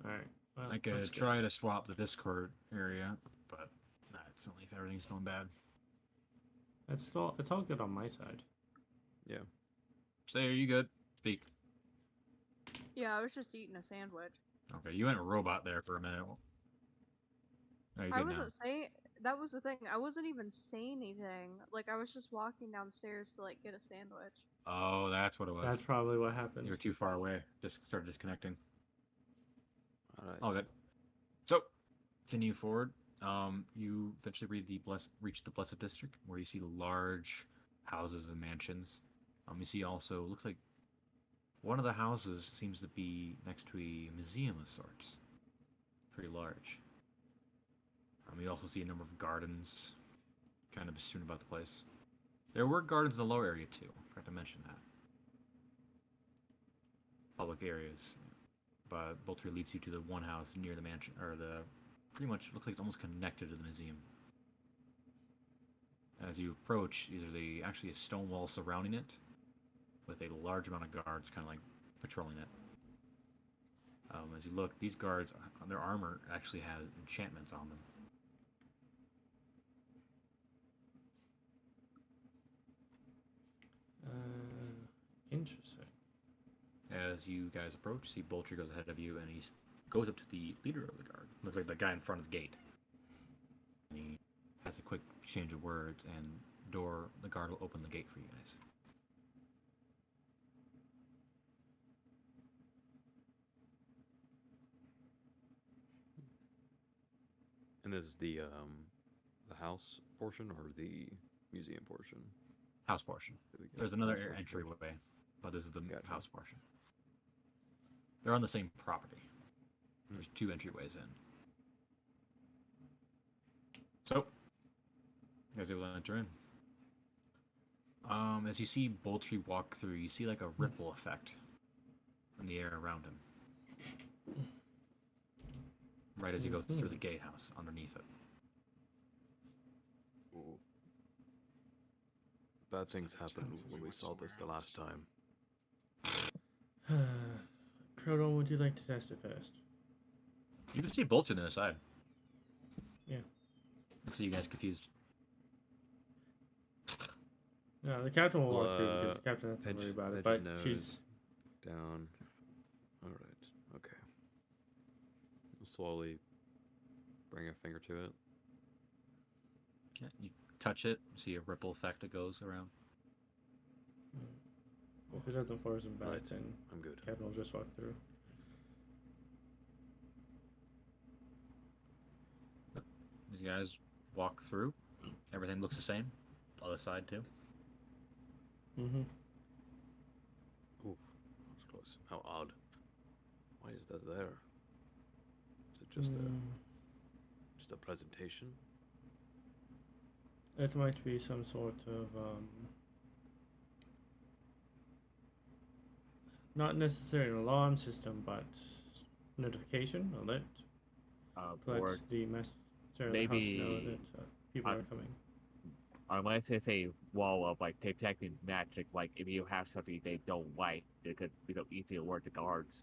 Alright. Well, I could let's go. try to swap the Discord area, but it's only if everything's going bad. It's all good on my side. Yeah. Say, are you good? Speak. Yeah, I was just eating a sandwich. Okay, you went a robot there for a minute. Are you I good now? wasn't saying. That was the thing. I wasn't even saying anything. Like I was just walking downstairs to like get a sandwich. Oh, that's what it was. That's probably what happened. You were too far away. Just started disconnecting. All right. All good. So, continue forward. You eventually reach the Blessed District, where you see large houses and mansions. You see also, looks like one of the houses seems to be next to a museum of sorts. Pretty large. You also see a number of gardens. Kind of soon about the place. There were gardens in the lower area too. I forgot to mention that. Public areas. But Bolter leads you to the one house near the mansion, or the pretty much looks like it's almost connected to the museum. As you approach, there's actually a stone wall surrounding it, with a large amount of guards kind of like patrolling it. As you look, these guards, their armor actually has enchantments on them. Interesting. As you guys approach, see Bolter goes ahead of you, and he goes up to the leader of the guard. Looks like the guy in front of the gate. And he has a quick exchange of words, and the guard will open the gate for you guys. And this is the house portion or the museum portion? House portion. There's another entryway, but this is the house portion. They're on the same property. There's two entryways in. So, you guys able to enter in. As you see Boltree walk through, you see like a ripple effect in the air around him. Right as he goes through the gatehouse underneath it. Ooh. Bad things happened when we saw this the last time. Krodorm, would you like to test it first? You can see Bolter on the other side. Yeah. Let's see you guys confused. No, the captain will walk through because the captain has to worry about it, but she's... Down. Alright, okay. We'll slowly bring a finger to it. Yeah, you touch it, see a ripple effect that goes around. If it doesn't force him back, then I'm good. Captain will just walk through. These guys walk through. Everything looks the same. Other side too. Mm-hmm. Ooh, that was close. How odd. Why is that there? Is it just a presentation? It might be some sort of not necessarily an alarm system, but notification, alert. Or Lets the master of the house know that people are coming. Unless it's a wall of like detecting magic, like if you have something they don't like, it could easily alert the guards.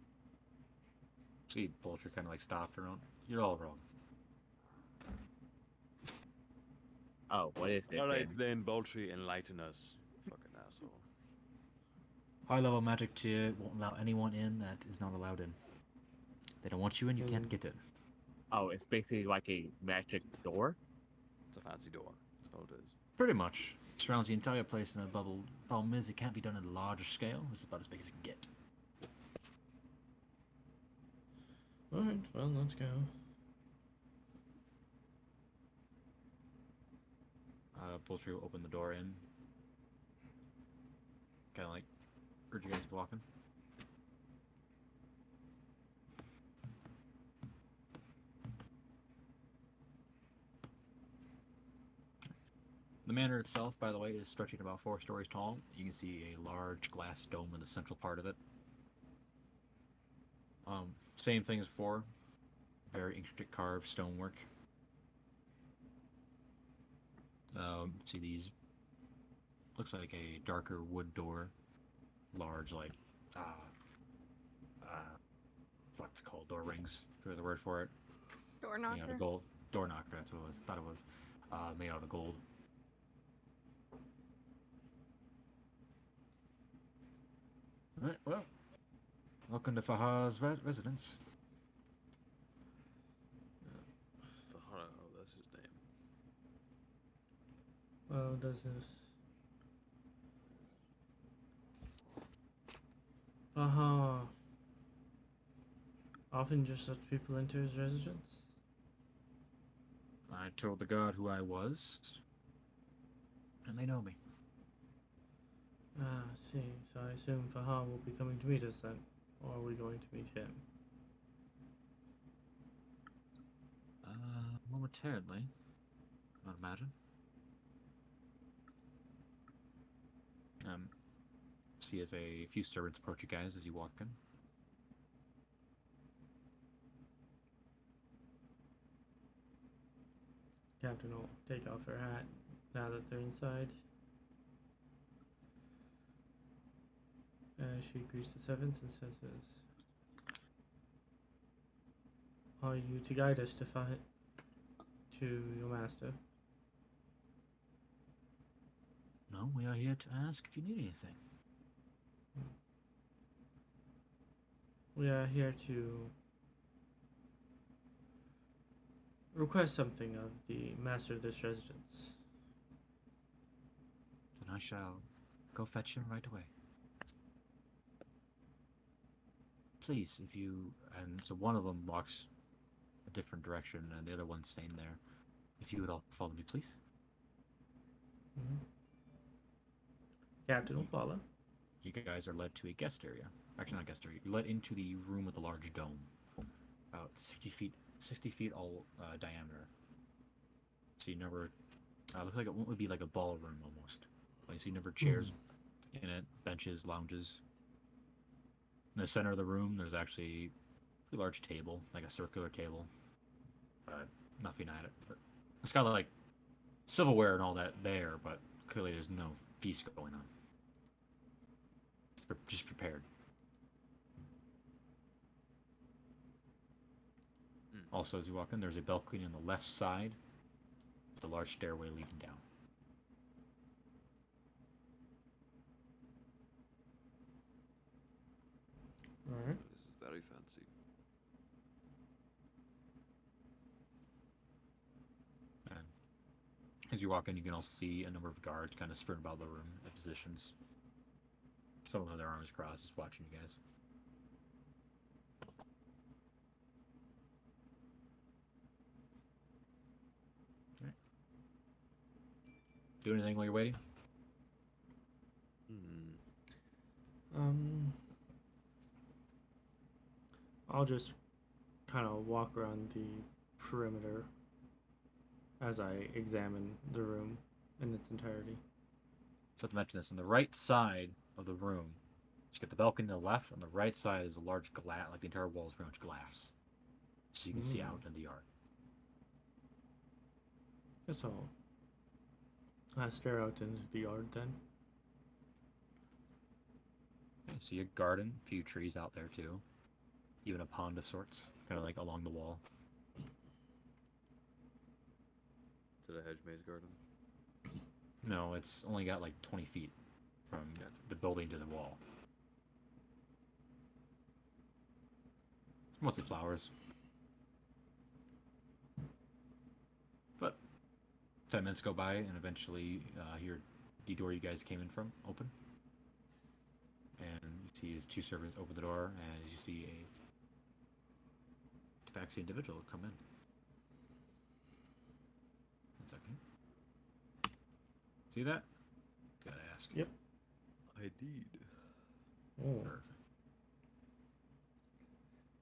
See, Bolter kind of like stopped around. You're all wrong. Oh, what is it? Alright then, Boltree, enlighten us. Fucking asshole. High level magic tier won't allow anyone in that is not allowed in. They don't want you in, you can't get in. Oh, it's basically like a magic door? It's a fancy door. That's all it is. Pretty much. It surrounds the entire place in a bubble. Problem is, it can't be done at a larger scale. This is about as big as it can get. Alright, well, let's go. Boltree will open the door in. Kind of like, heard you guys blocking. The manor itself, by the way, is stretching about 4 stories tall. You can see a large glass dome in the central part of it. Same thing as before. Very intricate carved stonework. See these, looks like a darker wood door, large like, what's it called, door rings, through the word for it. Door knocker. Made out of gold. Door knocker, that's what it was. I thought it was made out of gold. Alright, well, welcome to Fahar's residence. Fahar, oh, that's his name. Well, does this... Aha. Often just lets people into his residence? I told the guard who I was, and they know me. Ah, I see. So I assume Fahar will be coming to meet us then, or are we going to meet him? Momentarily, I would imagine. See as a few servants approach you guys as you walk in. Captain will take off her hat now that they're inside. She greets the servants and says, "Are you to guide us to your master?" No, we are here to ask if you need anything. We are here to request something of the master of this residence. Then I shall go fetch him right away. Please, if you... And so one of them walks a different direction, and the other one's staying there. If you would all follow me, please. Mm-hmm. Captain will follow. You guys are led to a guest area. Actually, not guest area. You're led into the room with the large dome. About 60 feet all diameter. So you never... looks like it would be like a ballroom almost. Like, so you never chairs in it, benches, lounges. In the center of the room, there's actually a pretty large table, like a circular table. Nothing at it. But it's got like silverware and all that there, but clearly there's no feast going on. Just prepared. Also, as you walk in, there's a balcony on the left side with a large stairway leading down. Alright. This is very fancy. And as you walk in, you can also see a number of guards kind of spread about the room at positions. Some of them have their arms crossed, just watching you guys. Alright. Do anything while you're waiting? I'll just kind of walk around the perimeter as I examine the room in its entirety. So to mention this, on the right side of the room, you get the balcony on the left. On the right side is a large glass, like the entire wall is pretty much glass, so you can see out in the yard. Guess I'll stare out into the yard then. Okay, so you have a garden, a few trees out there too, even a pond of sorts, kind of like along the wall. Is it a hedge maze garden? No, it's only got like 20 feet from the building to the wall. Mostly flowers. But 10 minutes go by, and eventually your door you guys came in from open. And you see his two servants open the door, and as you see a tabaxi individual come in. 1 second. See that? Gotta ask. Yep. I did. Oh. Perfect.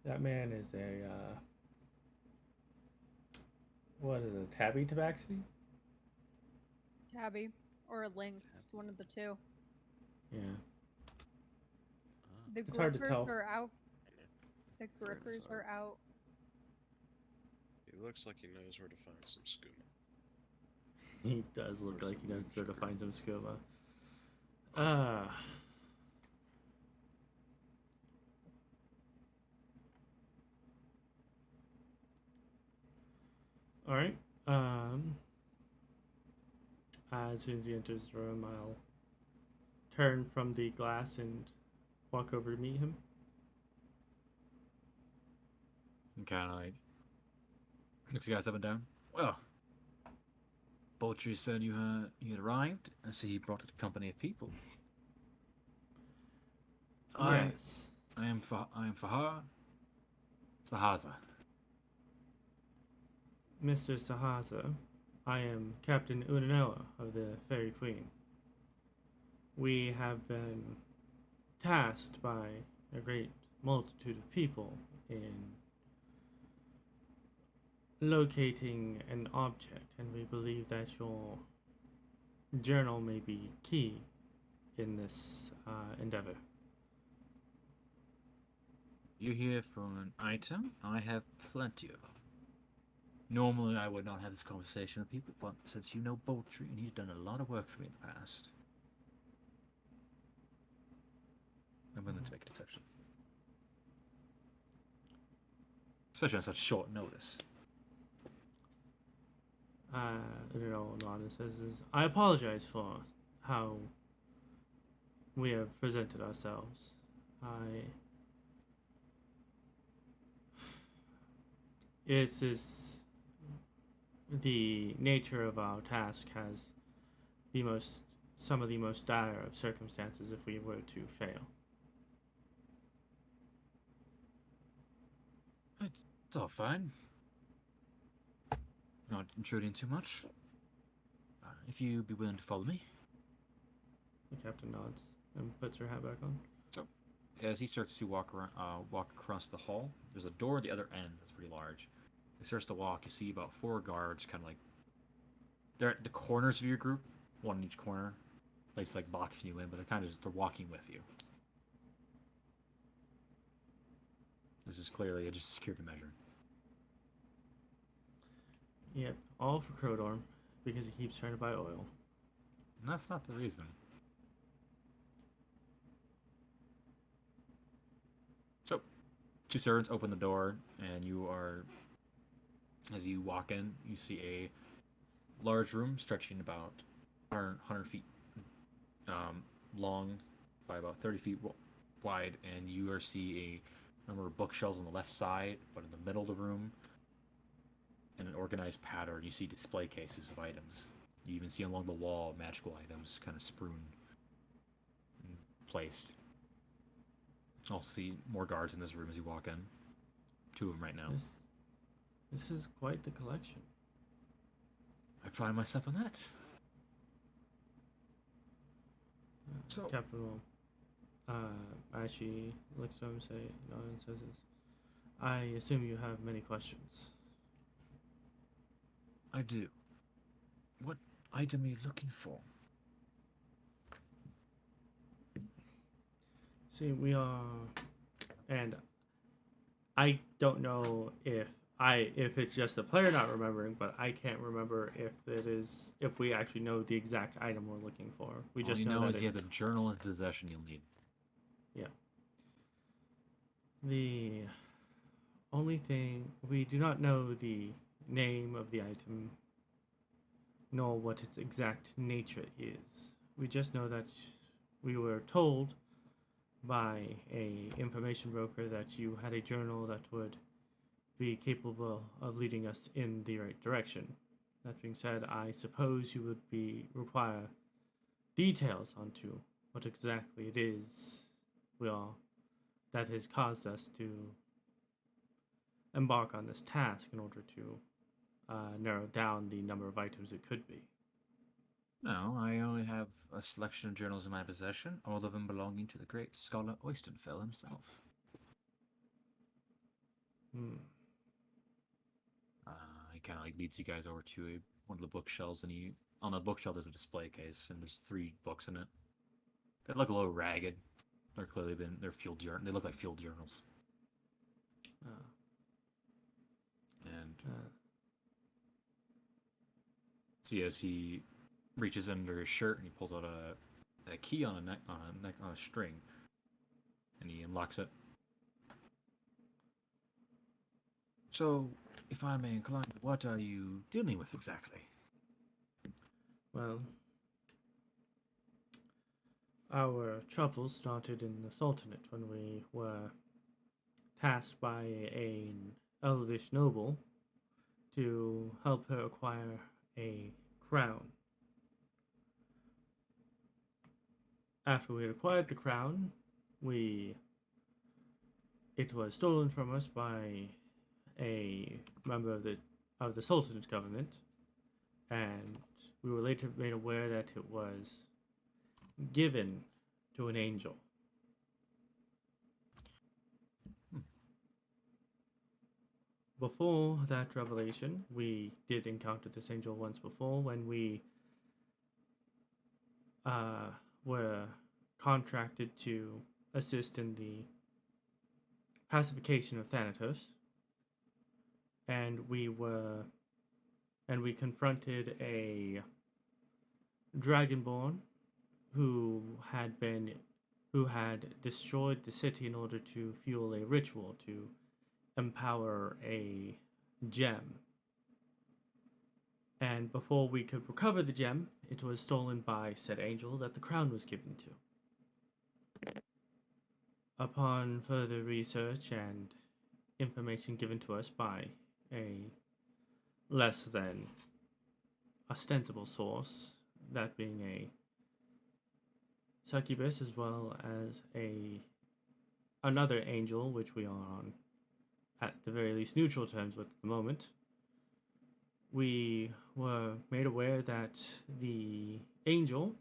That man is a, what is it, tabby tabaxi? Tabby. Or a lynx. One of the two. Yeah. The It's hard to grippers tell. are out. The grippers are out. He looks like he knows where to find some skooma. He does look Or like he some knows where to sugar. find some scuba. Alright. As soon as he enters the room, I'll turn from the glass and walk over to meet him. And kind of like looks you guys up and down. Well, Boltry said you had arrived. I see you brought a company of people. Yes. I am Fahar Sahaza. Mr. Sahaza, I am Captain Unanoa of the Fairy Queen. We have been tasked by a great multitude of people in locating an object, and we believe that your journal may be key in this endeavor. You here for an item? I have plenty of them. Normally, I would not have this conversation with people, but since you know Boltry and he's done a lot of work for me in the past, I'm willing to make an exception. Especially on such short notice. Nana says is, I apologize for how we have presented ourselves. It's this, the nature of our task has some of the most dire of circumstances if we were to fail. It's all fine. Not intruding too much. If you'd be willing to follow me. The captain nods and puts her hat back on. So, as he starts to walk across the hall, there's a door at the other end that's pretty large. He starts to walk. You see about 4 guards, kind of like they're at the corners of your group, one in each corner. Place like boxing you in, but they're walking with you. This is clearly just a security measure. Yep, all for Krodorm, because he keeps trying to buy oil. And that's not the reason. So, 2 servants open the door, and as you walk in, you see a large room stretching about 100 feet long by about 30 feet wide, and you see a number of bookshelves on the left side, but in the middle of the room, in an organized pattern, you see display cases of items. You even see along the wall magical items kind of strewn and placed. Also see more guards in this room as you walk in. 2 of them right now. This is quite the collection. I pride myself on that. So, Captain will, as she looks to him, and says, I assume you have many questions. I do. What item are you looking for? See, we are, and I don't know if it's just the player not remembering, but I can't remember if we actually know the exact item we're looking for. We All just you know know that is he has a journal in his possession you'll need. Yeah. The only thing, we do not know the name of the item, nor what its exact nature is. We just know that we were told by a information broker that you had a journal that would be capable of leading us in the right direction. That being said, I suppose you would require details onto what exactly it is that has caused us to embark on this task in order to narrow down the number of items it could be. No, I only have a selection of journals in my possession, all of them belonging to the great scholar Oystenfell himself. He kind of leads you guys over to one of the bookshelves, and on the bookshelf there's a display case, and there's 3 books in it. They look a little ragged. They're field journals. They look like field journals. See, as he reaches under his shirt and he pulls out a key on a string, and he unlocks it. So, if I may incline, what are you dealing with exactly? Well, our troubles started in the Sultanate when we were tasked by an elvish noble to help her acquire a crown. After we had acquired the crown, it was stolen from us by a member of the of the Sultanate government, and we were later made aware that it was given to an angel. Before that revelation, we did encounter this angel once before when we were contracted to assist in the pacification of Thanatos, and we confronted a Dragonborn who had destroyed the city in order to fuel a ritual to empower a gem. And before we could recover the gem, it was stolen by said angel that the crown was given to. Upon further research and information given to us by a less than ostensible source, that being a succubus as well as another angel, which we are on at the very least neutral terms with at the moment, we were made aware that the angel,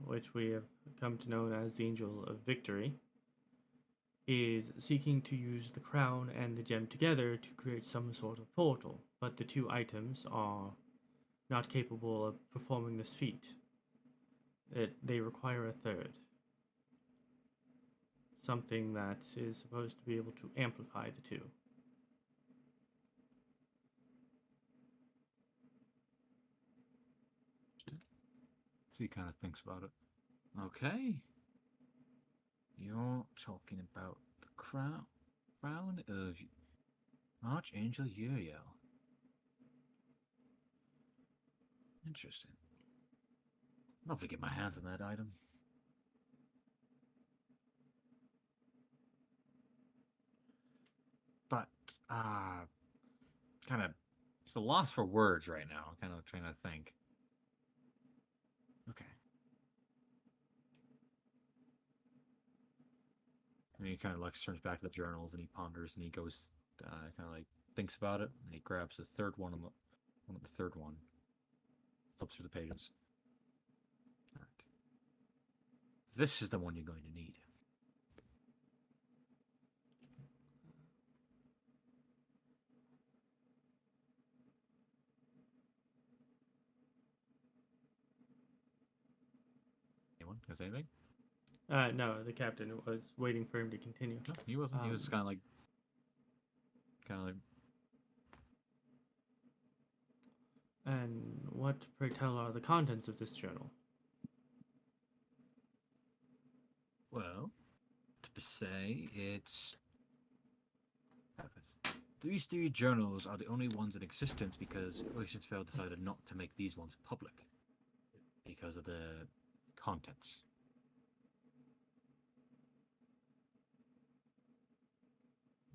which we have come to know as the Angel of Victory, is seeking to use the crown and the gem together to create some sort of portal, but the two items are not capable of performing this feat. They require a third. Something that is supposed to be able to amplify the two. So he kind of thinks about it. Okay. You're talking about the crown of Archangel Uriel. Interesting. I'd love to get my hands on that item. But, kind of, it's a loss for words right now. Kind of trying to think. Okay. And he kind of like turns back to the journals and he ponders and he goes, kind of like thinks about it and he grabs the third one on the third one. Flips through the pages. All right. This is the one you're going to need. Anyone gonna say anything? No, the captain was waiting for him to continue. No, he wasn't. He was kind of like. And what, pray tell, are the contents of this journal? Well, to say it's. These three journals are the only ones in existence because Oceansfell decided not to make these ones public because of the contents.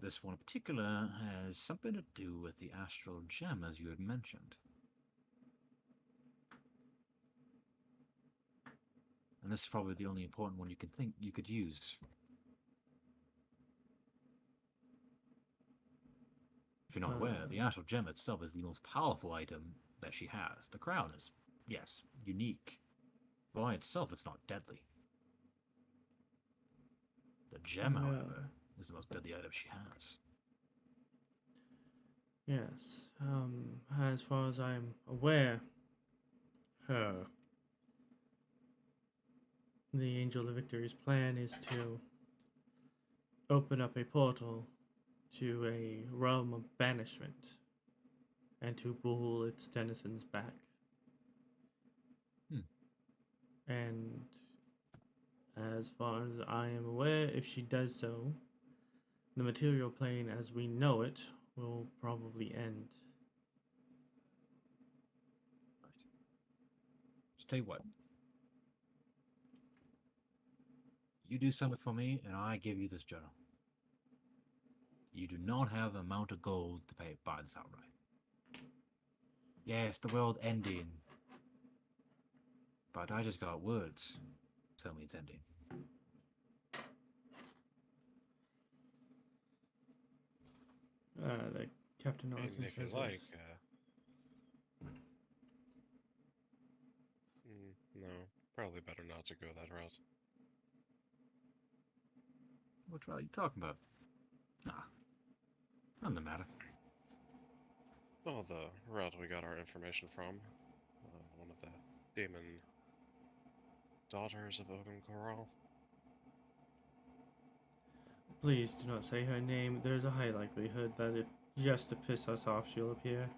This one in particular has something to do with the astral gem, as you had mentioned. And this is probably the only important one you can think you could use. If you're not aware, the astral gem itself is the most powerful item that she has. The crown is, yes, unique. By itself, it's not deadly. The gem, however, is the most deadly item she has. Yes. As far as I'm aware, the Angel of Victory's plan is to open up a portal to a realm of banishment and to pull its denizens back. And as far as I am aware, if she does so, the material plane as we know it will probably end. Right. So tell you what. You do something for me, and I give you this journal. You do not have the amount of gold to buy this outright. Yes, the world ending. But I just got words. Tell me it's ending. The Captain I mean, Nonsense if you says like. this. No, probably better not to go that route. What are you talking about? Nah. None the matter. Oh, the route we got our information from. One of the demon daughters of Odin Corral. Please do not say her name. There's a high likelihood that if just to piss us off, she'll appear.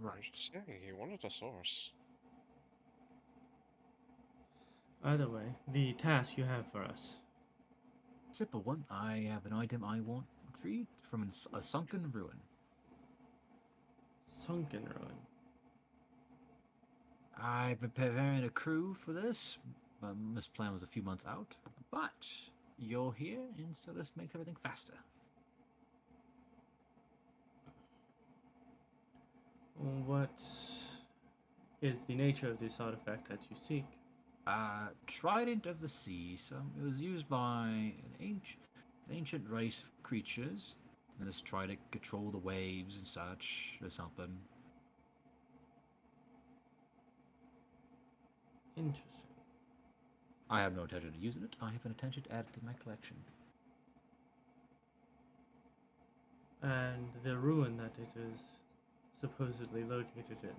Right. Just saying, he wanted a source. Either way, the task you have for us. Simple one. I have an item I want retrieved from a sunken ruin. Sunken ruin. I've been preparing a crew for this. This plan was a few months out, but you're here, and so let's make everything faster. What is the nature of this artifact that you seek? Trident of the Seas. It was used by an ancient race of creatures. And this trident control the waves and such, or something. Interesting. I have no intention of using it. I have an intention to add it to my collection. And the ruin that it is supposedly located in.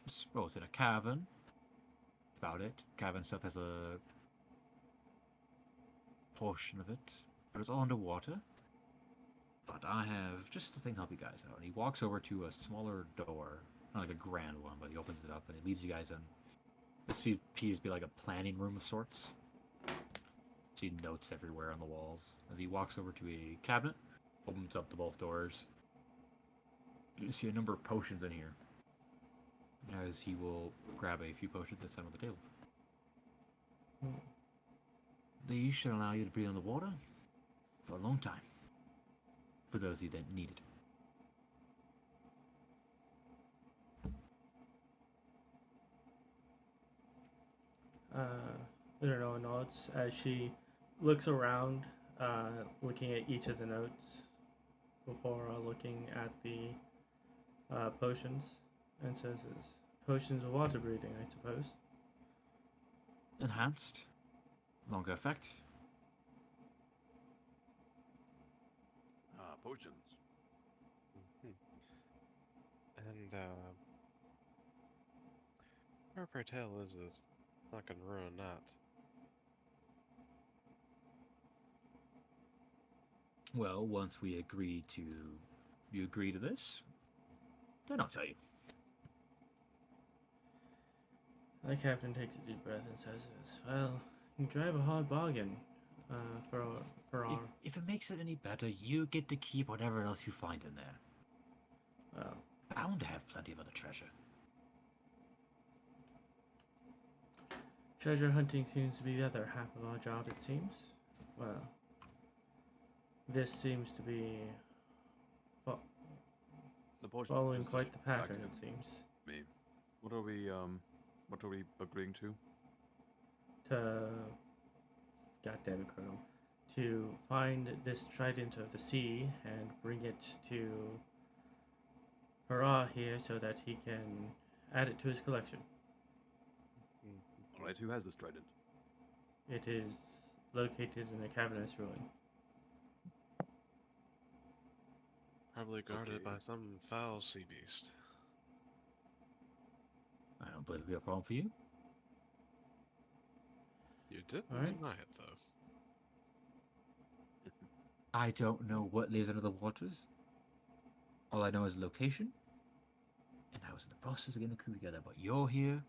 It's in a cavern. That's about it. Cavern stuff has a portion of it, but it's all underwater. But I have just the thing to help you guys out. He walks over to a smaller door, not like a grand one, but he opens it up and he leads you guys in. This appears to be like a planning room of sorts. See notes everywhere on the walls. As he walks over to a cabinet, opens up the both doors. You see a number of potions in here. As he will grab a few potions and set them on the table. These should allow you to breathe on the water for a long time. For those of you that need it. Unanoa nods as she looks around, looking at each of the notes before looking at the potions, and says, "Potions of water breathing, I suppose." Enhanced. Longer effect. Potions. And, where, pray tell, is it? Not gonna ruin that. Well, once we agree to... You agree to this? Then I'll tell you. The captain takes a deep breath and says, "Well, you drive a hard bargain for our If it makes it any better, you get to keep whatever else you find in there. well, Bound to have plenty of other treasure. treasure hunting seems to be the other half of our job, it seems. Well, this seems to be The potions following is quite the pattern, attractive it seems. Me. What are we agreeing to? To goddamn it, Colonel, to find this trident of the sea and bring it to Farah here so that he can add it to his collection. Alright, who has this trident? It is located in a cavernous ruin. Probably guarded Okay. by some foul sea beast. I don't believe it'll be a problem for you. You didn't Alright. deny it, though. I don't know what lives under the waters. All I know is location. And I was in the process of getting a crew together, but you're here.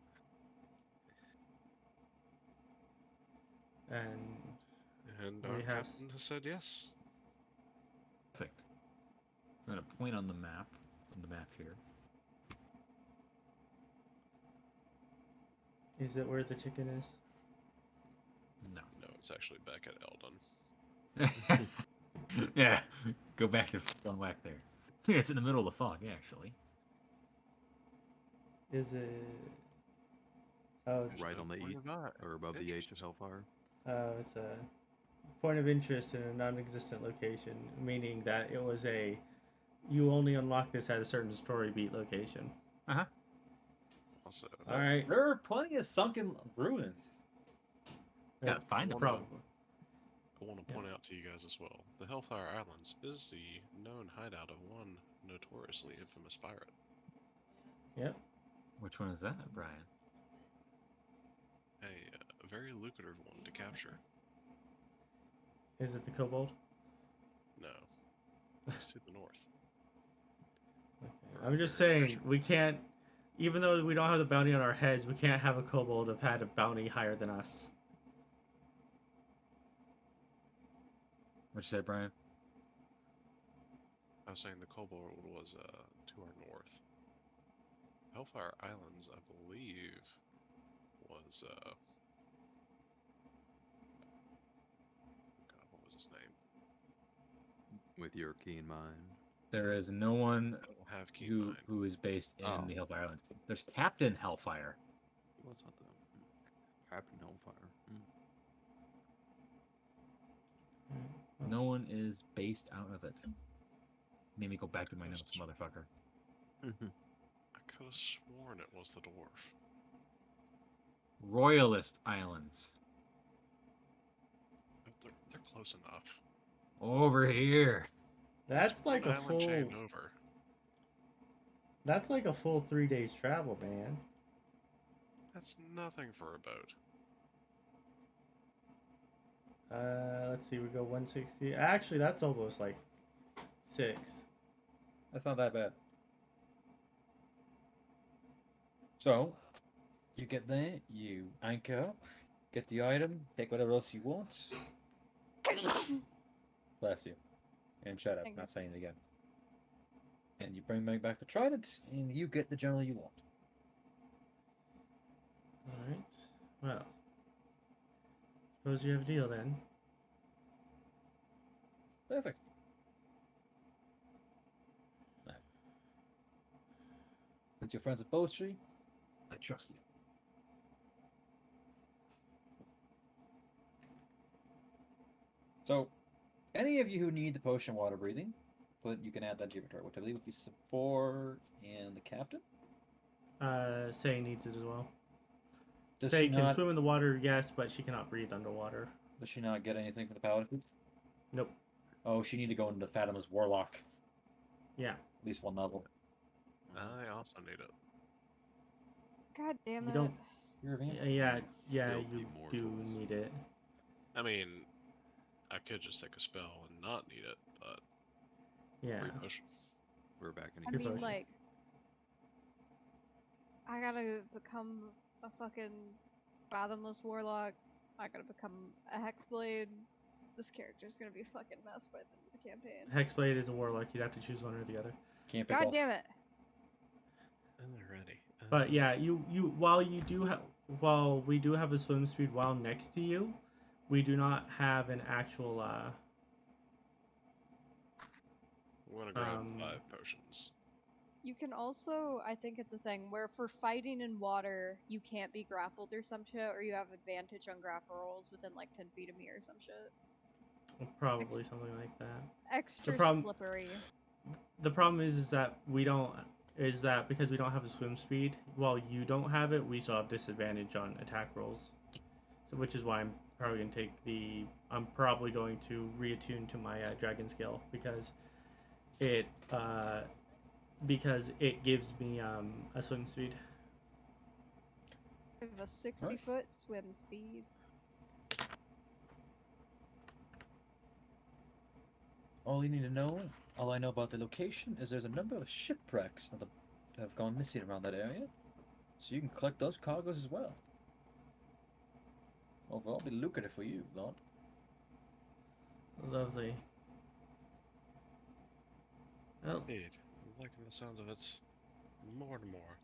And And our We have captain has said yes. Perfect. I'm going to point on the map here. is it where the chicken is? No. No, it's actually back at Eldon. Yeah, go back to on whack there. It's in the middle of the fog, actually. Is Oh, Right on the Point E of that. or above the H of Interesting. Hellfire. it's a point of interest in a non-existent location, meaning that it was a you only unlock this at a certain story beat location. Also, All right, There are plenty of sunken ruins. Gotta find them. problem. I want to point out to you guys as well. The Hellfire Islands is the known hideout of one notoriously infamous pirate. Yep. Which one is that, Brian? A very lucrative one to capture. Is it the kobold? No, it's to the north. Okay. I'm just saying we can't, even though we don't have the bounty on our heads, we can't have a kobold have had a bounty higher than us. What'd you say, Brian? I was saying the kobold was to our north. Hellfire Islands, I believe, was God, what was his name? With your keen mind. There is no one I don't have keen mind. who is based in Oh. the Hellfire Islands. There's Captain Hellfire. What's not the Captain Hellfire? No one is based out of it. Made me go back to my notes, motherfucker. I could have sworn it was the dwarf. Royalist Islands. They're close enough. Over here. That's like One a island full. chain over. That's like a full 3 days travel, man. That's nothing for a boat. Let's see. We go 160. Actually, that's almost like 6. That's not that bad. So, you get there, you anchor up, get the item, take whatever else you want. Bless you. And shut up, Thank not saying it again. And you bring back the trident, and you get the journal you want. All right. Well, suppose you have a deal then. Perfect. Now, since you're friends with poetry, I trust you. So, any of you who need the potion of water breathing, but you can add that to your inventory, which I believe would be Sabor and the captain. Say needs it as well. Does Say she can not? swim in the water, yes, but she cannot breathe underwater. Does she not get anything from the paladin? Nope. Oh, she need to go into Fatima Warlock. Yeah. At least one level. I also need it. God damn You it. don't. You're a vampire. Yeah. Filthy You do mortals. need it. I mean, I could just take a spell and not need it, but Yeah. free potion. We're back in I Your mean, potion. like, I gotta become a fucking fathomless warlock. I gotta become a hexblade. This character's gonna be a fucking mess by the end of the campaign. Hexblade is a warlock. You'd have to choose one or the other. Can't pick God off. damn it. Alrighty. But yeah, you while you do have while we do have a swim speed while next to you, we do not have an actual I'm gonna grab um, 5 potions. You can also, I think it's a thing where for fighting in water, you can't be grappled or some shit, or you have advantage on grapple rolls within like 10 feet of me or some shit. probably something like that. Extra problem- slippery. The problem is that because we don't have a swim speed, while you don't have it, we still have disadvantage on attack rolls. So which is why I'm probably going to reattune to my dragon skill because it gives me a swim speed. I have a 60-foot swim speed. All you need to know, all I know about the location is there's a number of shipwrecks that have gone missing around that area. So you can collect those cargoes as well. Overall, it'll be lucrative for you, Lord. Lovely. Well, Indeed. I'm liking the sound of it more and more.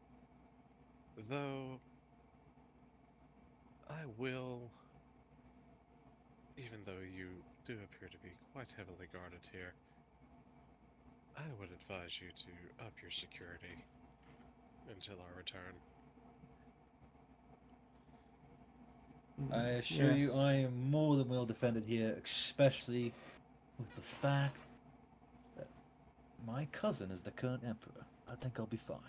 Though, I will, even though you do appear to be quite heavily guarded here, I would advise you to up your security until our return. I assure you, Yes. I am more than well defended here, especially with the fact that my cousin is the current emperor. I think I'll be fine.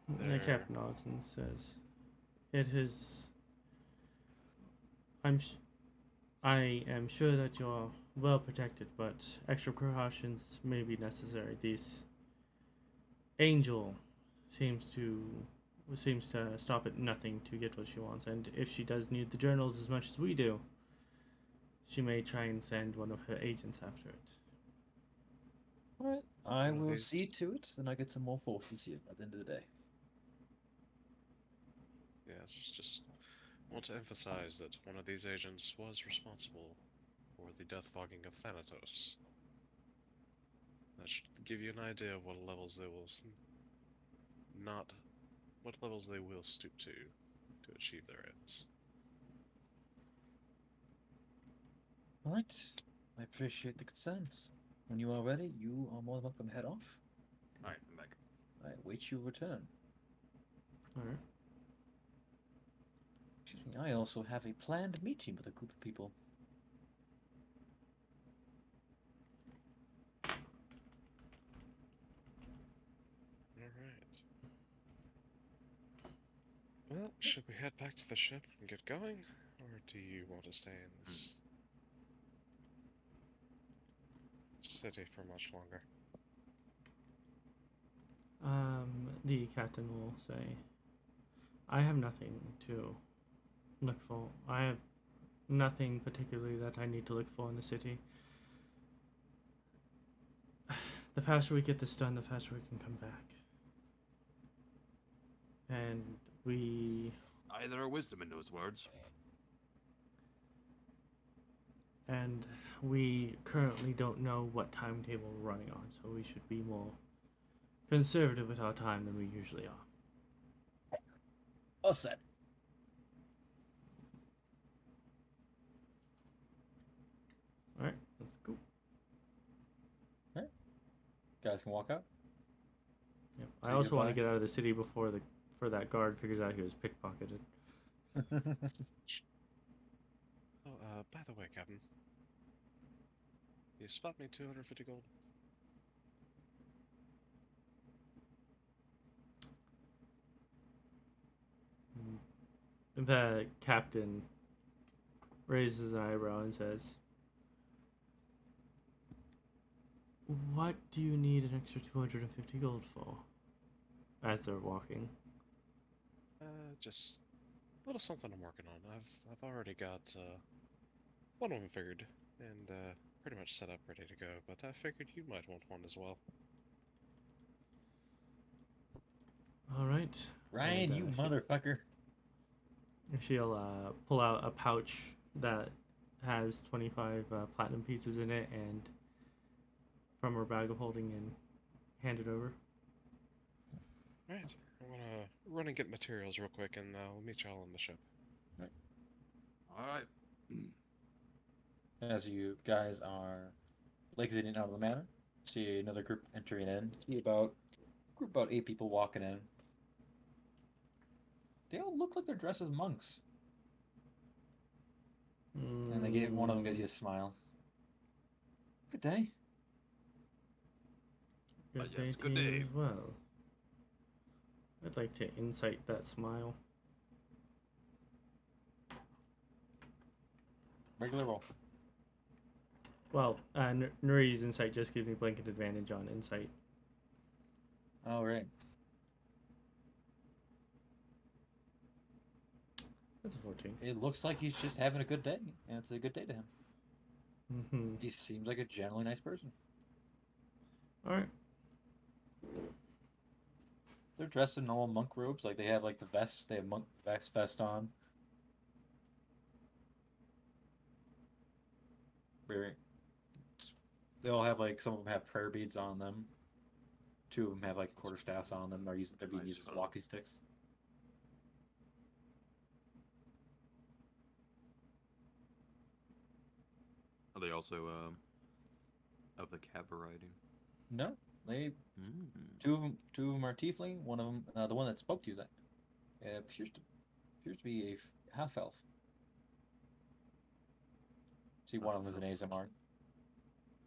The Captain nods and says, "It is. I am sure that you're well protected, but extra precautions may be necessary. This angel seems to stop at nothing to get what she wants, and if she does need the journals as much as we do, she may try and send one of her agents after it." Alright, I One of will these- see to it, then I get some more forces here at the end of the day. Yes, just want to emphasize that one of these agents was responsible for the death fogging of Thanatos. That should give you an idea of what levels they will stoop to achieve their ends. Alright, I appreciate the concerns. When you are ready, you are more than welcome to head off. Alright, I'm back. I await your return. Alright. Excuse me, I also have a planned meeting with a group of people. Alright. Well, should we head back to the ship and get going? Or do you want to stay in this city for much longer? The captain will say, "I have nothing to look for. I have nothing particularly that I need to look for in the city. The faster we get this done, the faster we can come back. And we Either are wisdom in those words. currently don't know what timetable we're running on, so we should be more conservative with our time than we usually are." All set. Alright, let's go. Guys can walk out. Yep. Say I also want to goodbyes. get out of the city before that guard figures out he was pickpocketed. Oh, by the way, Captain. You spot me 250 gold? The captain raises an eyebrow and says, "What do you need an extra 250 gold for?" As they're walking. Just a little something I'm working on. I've already got one of them figured and pretty much set up, ready to go. But I figured you might want one as well. Alright. Ryan, And, you motherfucker. She'll pull out a pouch that has 25 platinum pieces in it and from her bag of holding and hand it over. Right. I want to run and get materials real quick, and I'll meet y'all on the ship. Alright. As you guys are exiting out of the manor, see another group entering in. See about 8 people walking in. They all look like they're dressed as monks. And one of them gives you a smile. Good day. Good yes, day good to you day. as well. I'd like to insight that smile. Regular roll. Well, Nuri's insight just gives me blanket advantage on insight. All right. That's a 14. It looks like he's just having a good day, and it's a good day to him. Mm-hmm. He seems like a generally nice person. Alright. They're dressed in normal monk robes, like they have like the vests. They have monk vest on. Very. They all have like some of them have prayer beads on them. 2 of them have like quarterstaffs on them. They're being Nice. used as walking sticks. Are they also of the cab variety? No, they Mm. 2 of them are tiefling. One of them, the one that spoke to you, that Appears to be a half elf. See, one of them is an ASMR.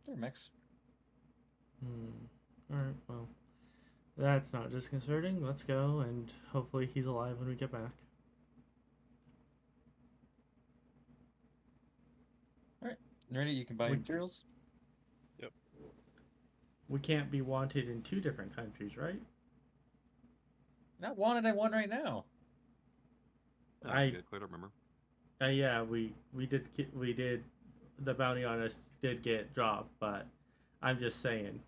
They're a mix. Alright, well. That's not disconcerting. Let's go, and hopefully he's alive when we get back. Alright, Neridi, you can buy materials. Yep. We can't be wanted in 2 different countries, right? Not wanted in one right now. I don't remember. Yeah, we did. The bounty on us did get dropped, but I'm just saying.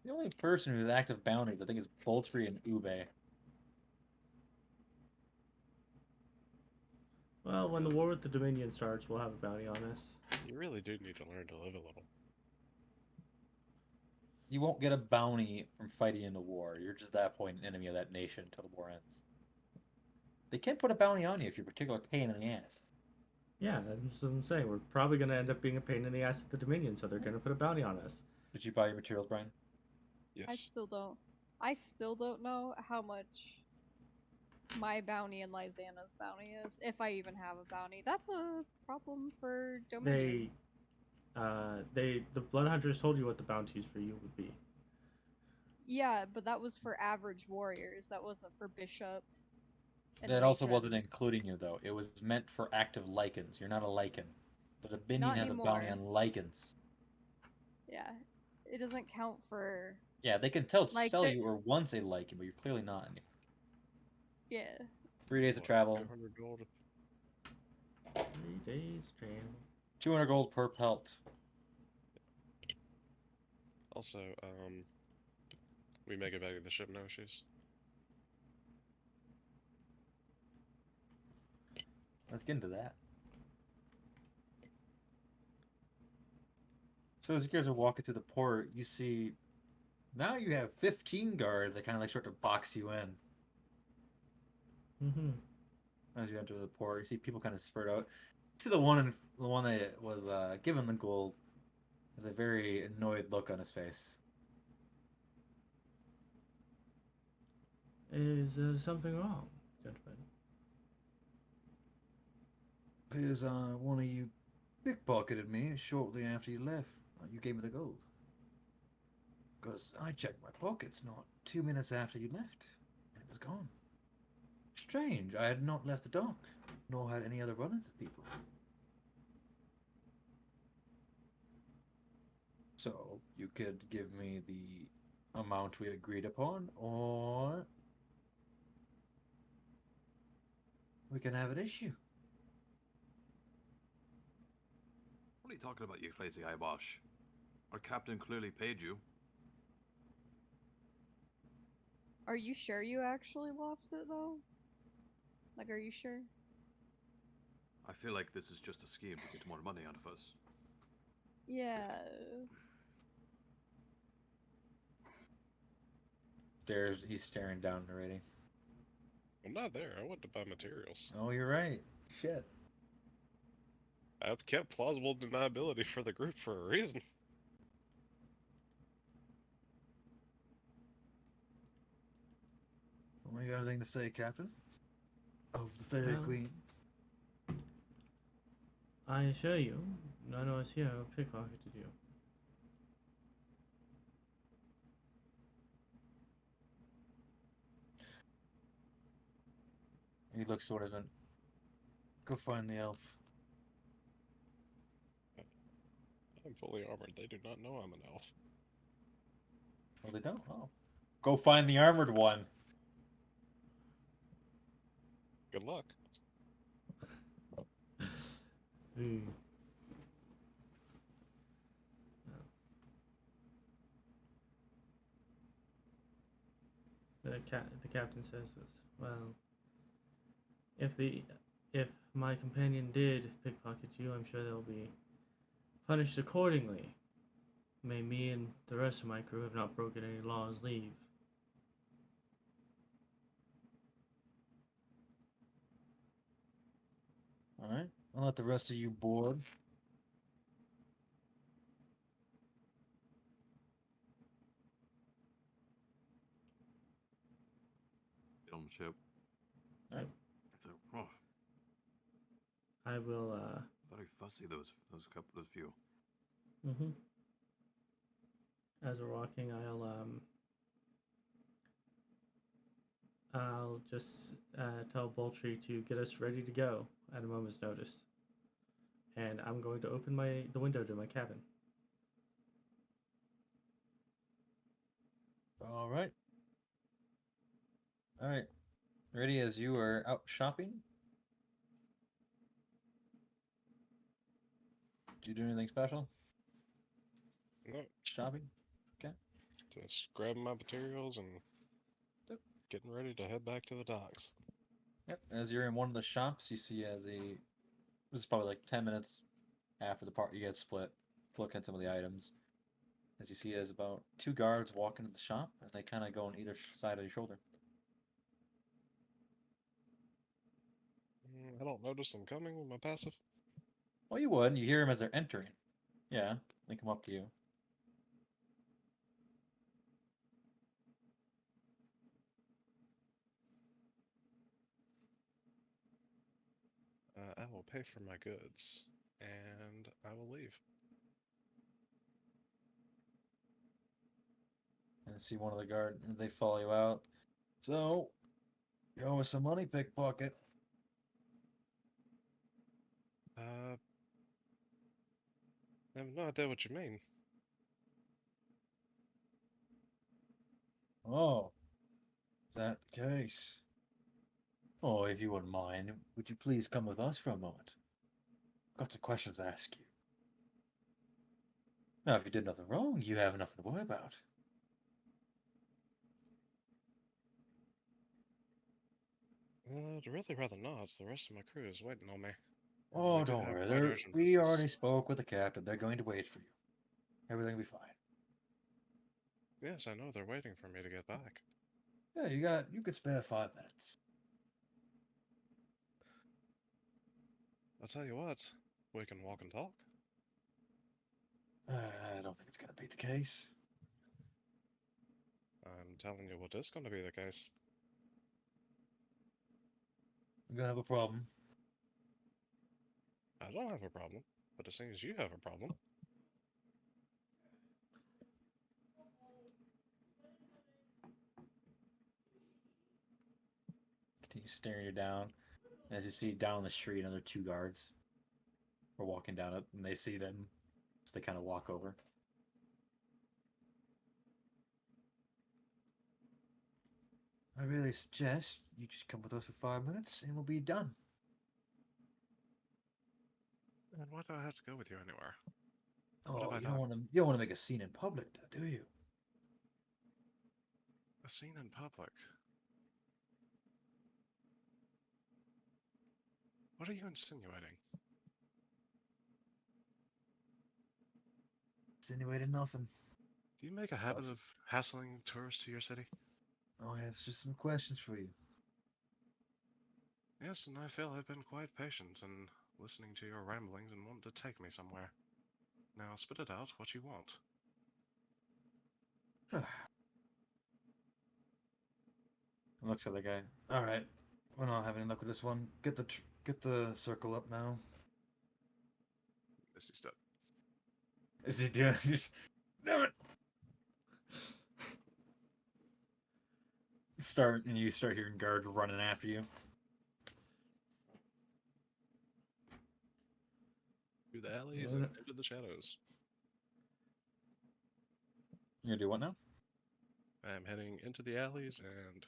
The only person who's active bounties, I think, is Boltree and Ube. Well, when the war with the Dominion starts, we'll have a bounty on us. You really do need to learn to live a little. You won't get a bounty from fighting in the war. You're just at that point an enemy of that nation until the war ends. They can't put a bounty on you if you're a particular pain in the ass. Yeah, that's what I'm saying. We're probably going to end up being a pain in the ass at the Dominion, so they're going to put a bounty on us. Did you buy your materials, Brian? Yes. I still don't know how much my bounty and Lysana's bounty is, if I even have a bounty. That's a problem for Dominion. The Blood Hunters told you what the bounties for you would be. Yeah, but that was for average warriors. That wasn't for bishop. That also wasn't including you, though. It was meant for active lichens. You're not a lichen. The Dominion has a bounty on lichens. Yeah, it doesn't count for... Yeah, they can tell you were once a lichen, but you're clearly not anymore. Yeah. 3 days of travel. 200 gold. 3 days of travel. 200 gold per pelt. Also, we make it back to the ship, no issues. Let's get into that. So as you guys are walking through the port, you see now you have 15 guards that kind of like start to box you in. Mm-hmm. As you enter the port, you see people kind of spread out. You see the one that was given the gold has a very annoyed look on his face. Is there something wrong, gentlemen? Appears one of you pickpocketed me shortly after you left. You gave me the gold. Because I checked my pockets not 2 minutes after you left, and it was gone. Strange, I had not left the dock, nor had any other run-ins with people. So, you could give me the amount we agreed upon, or we can have an issue. What are you talking about, you crazy eyewash? Our captain clearly paid you. Are you sure you actually lost it, though? Like, are you sure? I feel like this is just a scheme to get more money out of us. Yeah. He's staring down already. I'm not there. I went to buy materials. Oh, you're right. Shit. I've kept plausible deniability for the group for a reason. What you got anything to say, Captain? Of the Fair Queen. I assure you, none of us here pickpocketed you. He looks towards him. Go find the elf. I'm fully armored. They do not know I'm an elf. Oh, they don't? Oh. Go find the armored one. Good luck. The captain says this. Well, if my companion did pickpocket you, I'm sure they'll be punished accordingly. May me and the rest of my crew have not broken any laws leave. Alright. I'll let the rest of you board. They don't ship. Right. They're, oh, I will. very fussy. Those few. Mm-hmm. As we're walking, I'll just tell Boltree to get us ready to go at a moment's notice, and I'm going to open the window to my cabin. All right. All right. Ready as you are out shopping? Do you do anything special? No, Shopping? just grabbing my materials and Yep. getting ready to head back to the docks. Yep. As you're in one of the shops, you see this is probably like 10 minutes after the part you get split. Look at some of the items. As you see, there's about 2 guards walk into the shop, and they kind of go on either side of your shoulder. I don't notice them coming with my passive. Well, you would. You hear them as they're entering. Yeah, they come up to you. I will pay for my goods, and I will leave. And see one of the guard, and they follow you out. So, you owe us some money, pickpocket. I have no idea what you mean. Oh, is that the case? Oh, if you wouldn't mind, would you please come with us for a moment? I've got some questions to ask you. Now, if you did nothing wrong, you have nothing to worry about. I'd really rather not. The rest of my crew is waiting on me. Oh, We do don't have worry. quite urgent We business. already spoke with the captain. They're going to wait for you. Everything will be fine. Yes, I know they're waiting for me to get back. Yeah, you could spare 5 minutes. I'll tell you what, we can walk and talk. I don't think it's going to be the case. I'm telling you what is going to be the case. I'm going to have a problem. I don't have a problem, but it seems you have a problem. Continue staring you down. As you see down the street, another 2 guards are walking down it, and they see them. So they kind of walk over. I really suggest you just come with us for 5 minutes, and we'll be done. And why do I have to go with you anywhere? Oh, have I you done? don't want to make a scene in public, do you? A scene in public? What are you insinuating? Insinuating nothing. Do you make a habit Thoughts? of hassling tourists to your city? Oh, I have just some questions for you. Yes, and I feel I've been quite patient in listening to your ramblings and want to take me somewhere. Now spit it out what you want. Looks at the guy. All right, we're not having luck with this one. Get the circle up now. Missy step. Is he doing? Damn it! You start hearing guards running after you. Through the alleys and into the shadows. You gonna do what now? I'm heading into the alleys and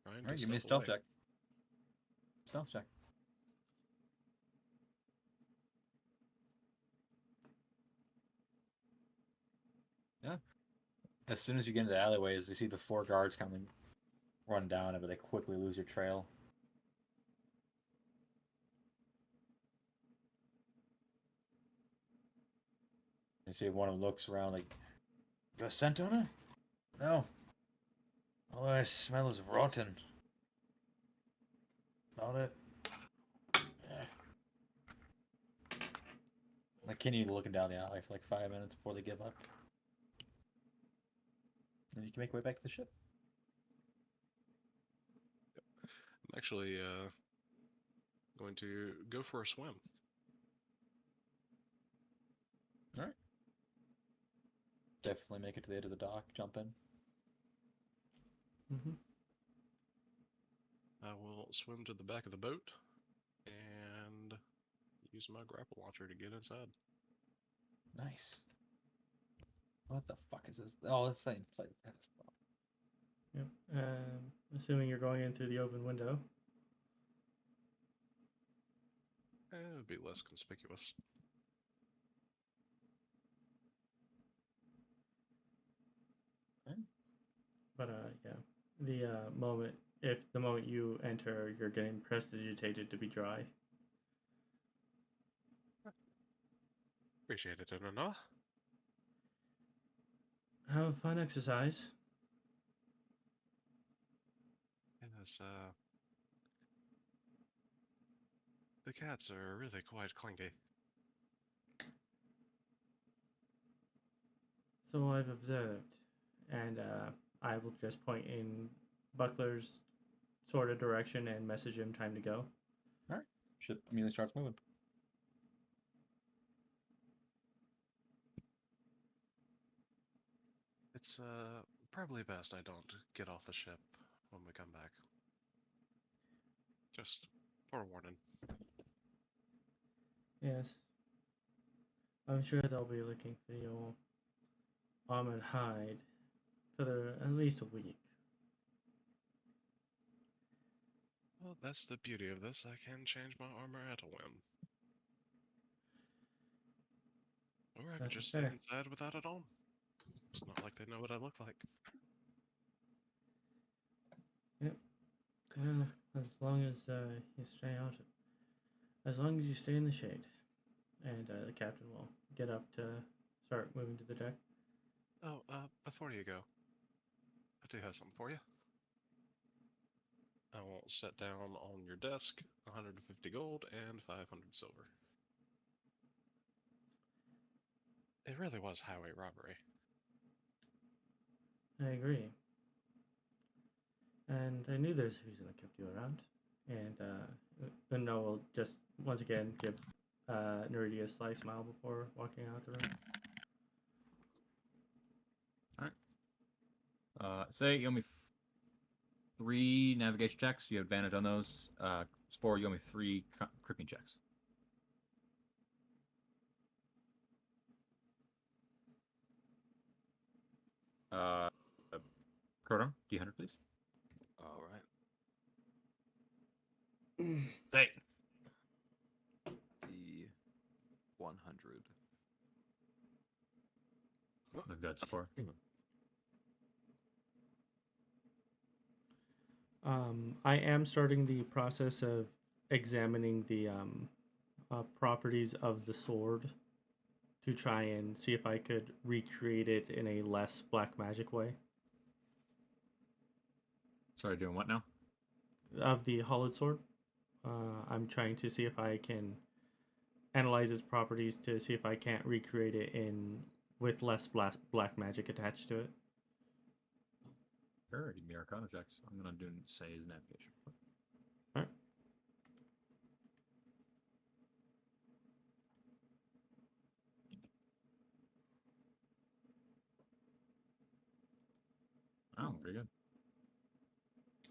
trying All right, to give me a stealth stealth away. check. Stealth check. Yeah. As soon as you get into the alleyways, you see the 4 guards coming, run down it, but they quickly lose your trail. You see one of them looks around like, "You got a scent on it?" "No. All I smell is rotten." "Not it." Yeah. Like Kenny looking down the alley for like 5 minutes before they give up. Then you can make your way back to the ship. actually going to go for a swim. Definitely make it to the edge of the dock. Jump in. Mm-hmm. I will swim to the back of the boat and use my grapple launcher to get inside. Nice. What the fuck is this? Oh, it's the same place. Yep. Assuming you're going in through the open window. It would be less conspicuous. But yeah, the moment you enter, you're getting prestidigitated to be dry. Appreciate it, Unanoa. Have a fun exercise. Yes, the cats are really quite clingy. So I've observed, and I will just point in Buckler's sort of direction and message him time to go. All right. Ship immediately starts moving. It's probably best I don't get off the ship when we come back. Just forewarning. Yes. I'm sure they'll be looking for your armored hide for at least a week. Well, that's the beauty of this. I can change my armor at a whim. Or I could That's just stay fair. inside without it on. It's not like they know what I look like. Yep. Well, as long as you stay out, as long as you stay in the shade, and the captain will get up to start moving to the deck. Oh, before you go, I do have something for you. I will set down on your desk 150 gold and 500 silver. It really was highway robbery. I agree. And I knew there's a reason I kept you around. And Unanoa will just once again give Neridi a sly smile before walking out the room. Say you owe me 3 navigation checks. You have advantage on those. Spore, you owe me 3 cripping checks. Krodorm, D100, please. All right. Say. The 100. A good score. I am starting the process of examining the properties of the sword to try and see if I could recreate it in a less black magic way. Sorry, doing what now? Of the hollowed sword, I'm trying to see if I can analyze its properties to see if I can't recreate it with less black magic attached to it. Sure, give me Arcana checks. I'm gonna do say his navigation. Alright. Oh, pretty good.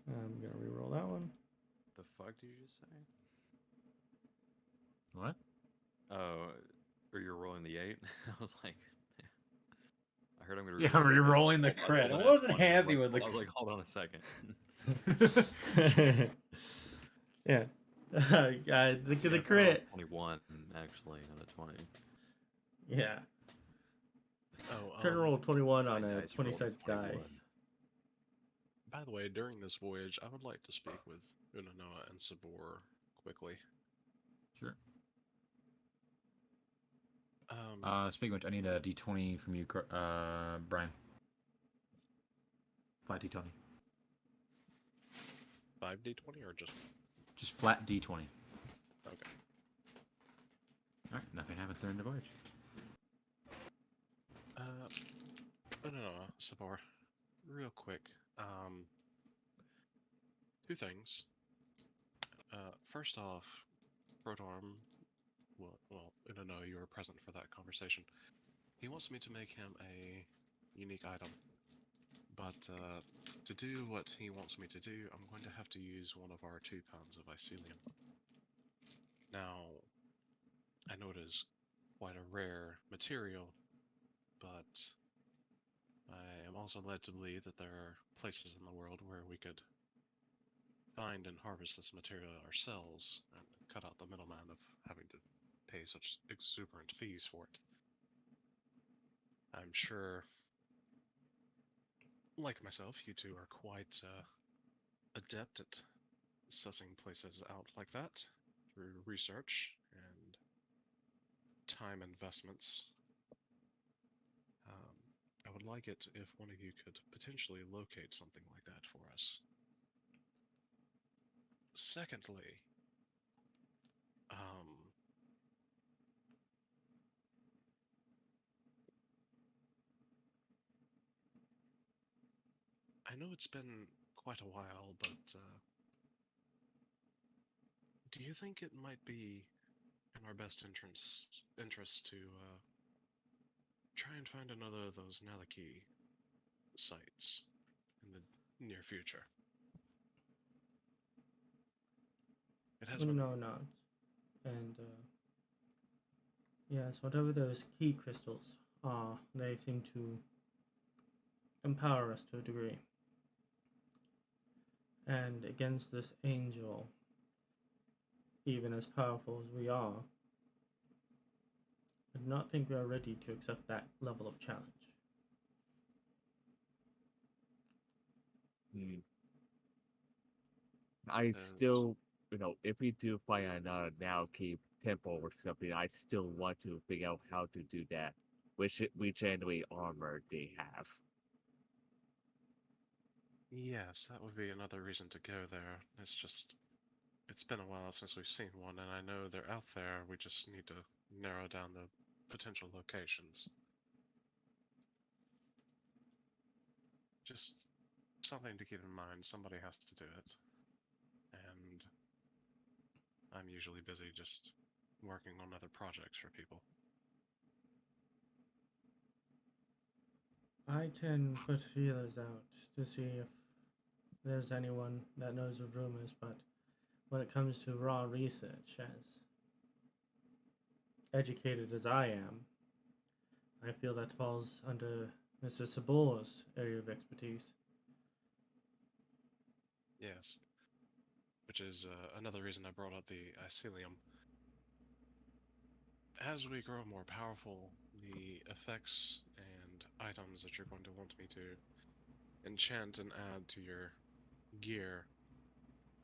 I'm gonna reroll that one. The fuck did you just say? What? Oh, or you're rolling the 8? I was like, I heard I'm gonna. Yeah, I'm re-rolling the crit. I wasn't happy with the. I was like, hold on a second. Yeah. The crit. 21 actually on a 20. Yeah. Oh, Try to roll 21 on My a dice 20 rolled sided die. 21. by the way, during this voyage, I would like to speak with Unanoa and Sabor quickly. Sure. Um, Speaking of which, I need a D20 from you, Brian. 5 D20. 5d20 or just... Just flat D20. Okay. Alright, nothing happens during the voyage. Unanoa, Sabor, real quick. 2 things. First off, Krodorm, well, I don't know, you were present for that conversation. He wants me to make him a unique item. But to do what he wants me to do, I'm going to have to use one of our 2 pounds of Icelium. Now, I know it is quite a rare material, but I am also led to believe that there are places in the world where we could find and harvest this material ourselves and cut out the middleman of having to pay such exuberant fees for it. I'm sure, like myself, you two are quite adept at sussing places out like that through research and time investments. I would like it if one of you could potentially locate something like that for us. Secondly, I know it's been quite a while, but do you think it might be in our best interest to try and find another of those Nalaki sites in the near future? It has been. No, not. And yes, whatever those key crystals are, they seem to empower us to a degree. And against this angel, even as powerful as we are, I do not think we are ready to accept that level of challenge. I And still, if we do find another now keep temple or something, I still want to figure out how to do that. Which enemy armor they have. yes, that would be another reason to go there. It's been a while since we've seen one, and I know they're out there. We just need to narrow down the potential locations. Just something to keep in mind. Somebody has to do it. And I'm usually busy just working on other projects for people. I can put feelers out to see if there's anyone that knows of rumors, but when it comes to raw research, as educated as I am, I feel that falls under Mr. Sabor's area of expertise. Yes. Which is another reason I brought up the Icelium. As we grow more powerful, the effects and items that you're going to want me to enchant and add to your gear,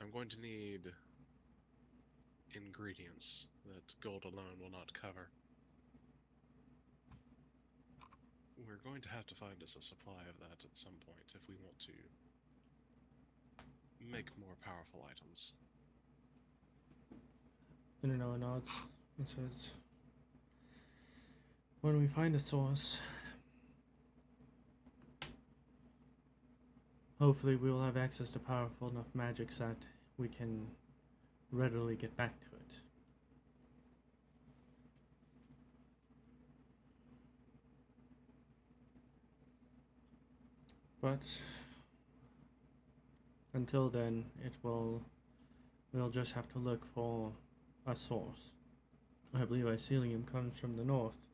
I'm going to need ingredients that gold alone will not cover. We're going to have to find us a supply of that at some point if we want to make more powerful items. Unanoa nods and says, when we find a source, hopefully we will have access to powerful enough magics that we can readily get back to it. But until then, we'll just have to look for a source. I believe Icelium comes from the north.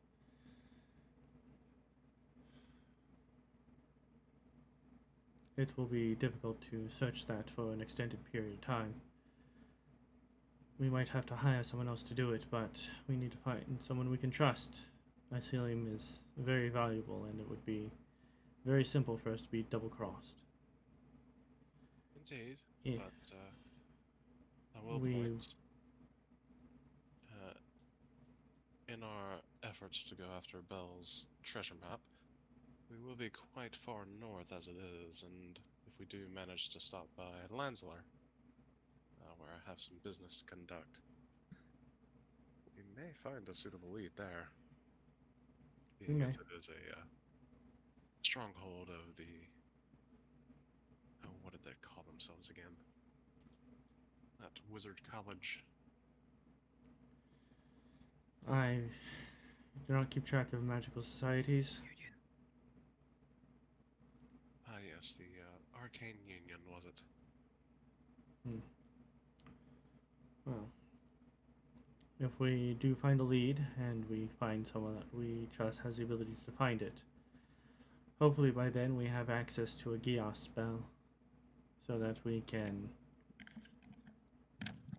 It will be difficult to search that for an extended period of time. We might have to hire someone else to do it, but we need to find someone we can trust. Icelium is very valuable, and it would be very simple for us to be double-crossed. Indeed, If but I will we- point, in our efforts to go after Belle's treasure map, we will be quite far north as it is, and if we do manage to stop by Lansler, where I have some business to conduct, we may find a suitable lead there, being as it is a stronghold of the... Oh, what did they call themselves again? at Wizard College? I do not keep track of magical societies. Ah, yes, the Arcane Union, was it? Well, if we do find a lead and we find someone that we trust has the ability to find it, hopefully by then we have access to a Geos spell so that we can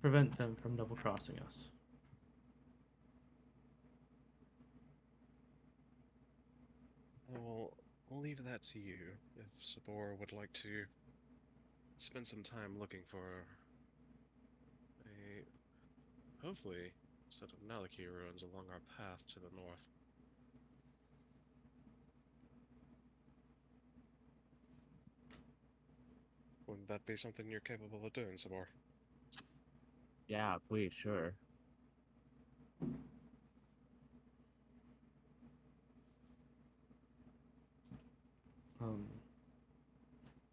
prevent them from double crossing us. Well, I'll leave that to you. If Sabor would like to spend some time looking for a, hopefully, set of Nalaki ruins along our path to the north. Wouldn't that be something you're capable of doing, Sabor? Yeah, please, sure.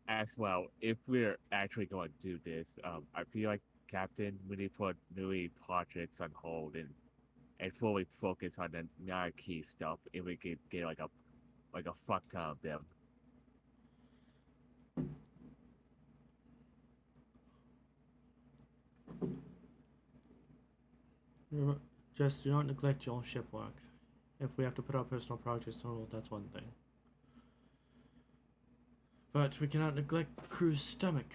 As well, if we're actually going to do this, I feel like Captain, we need to put new projects on hold and fully focus on the Nike stuff, and we could get like a fuck ton of them. Just do not neglect your own ship work. If we have to put our personal projects on hold, that's one thing. But we cannot neglect the crew's stomach.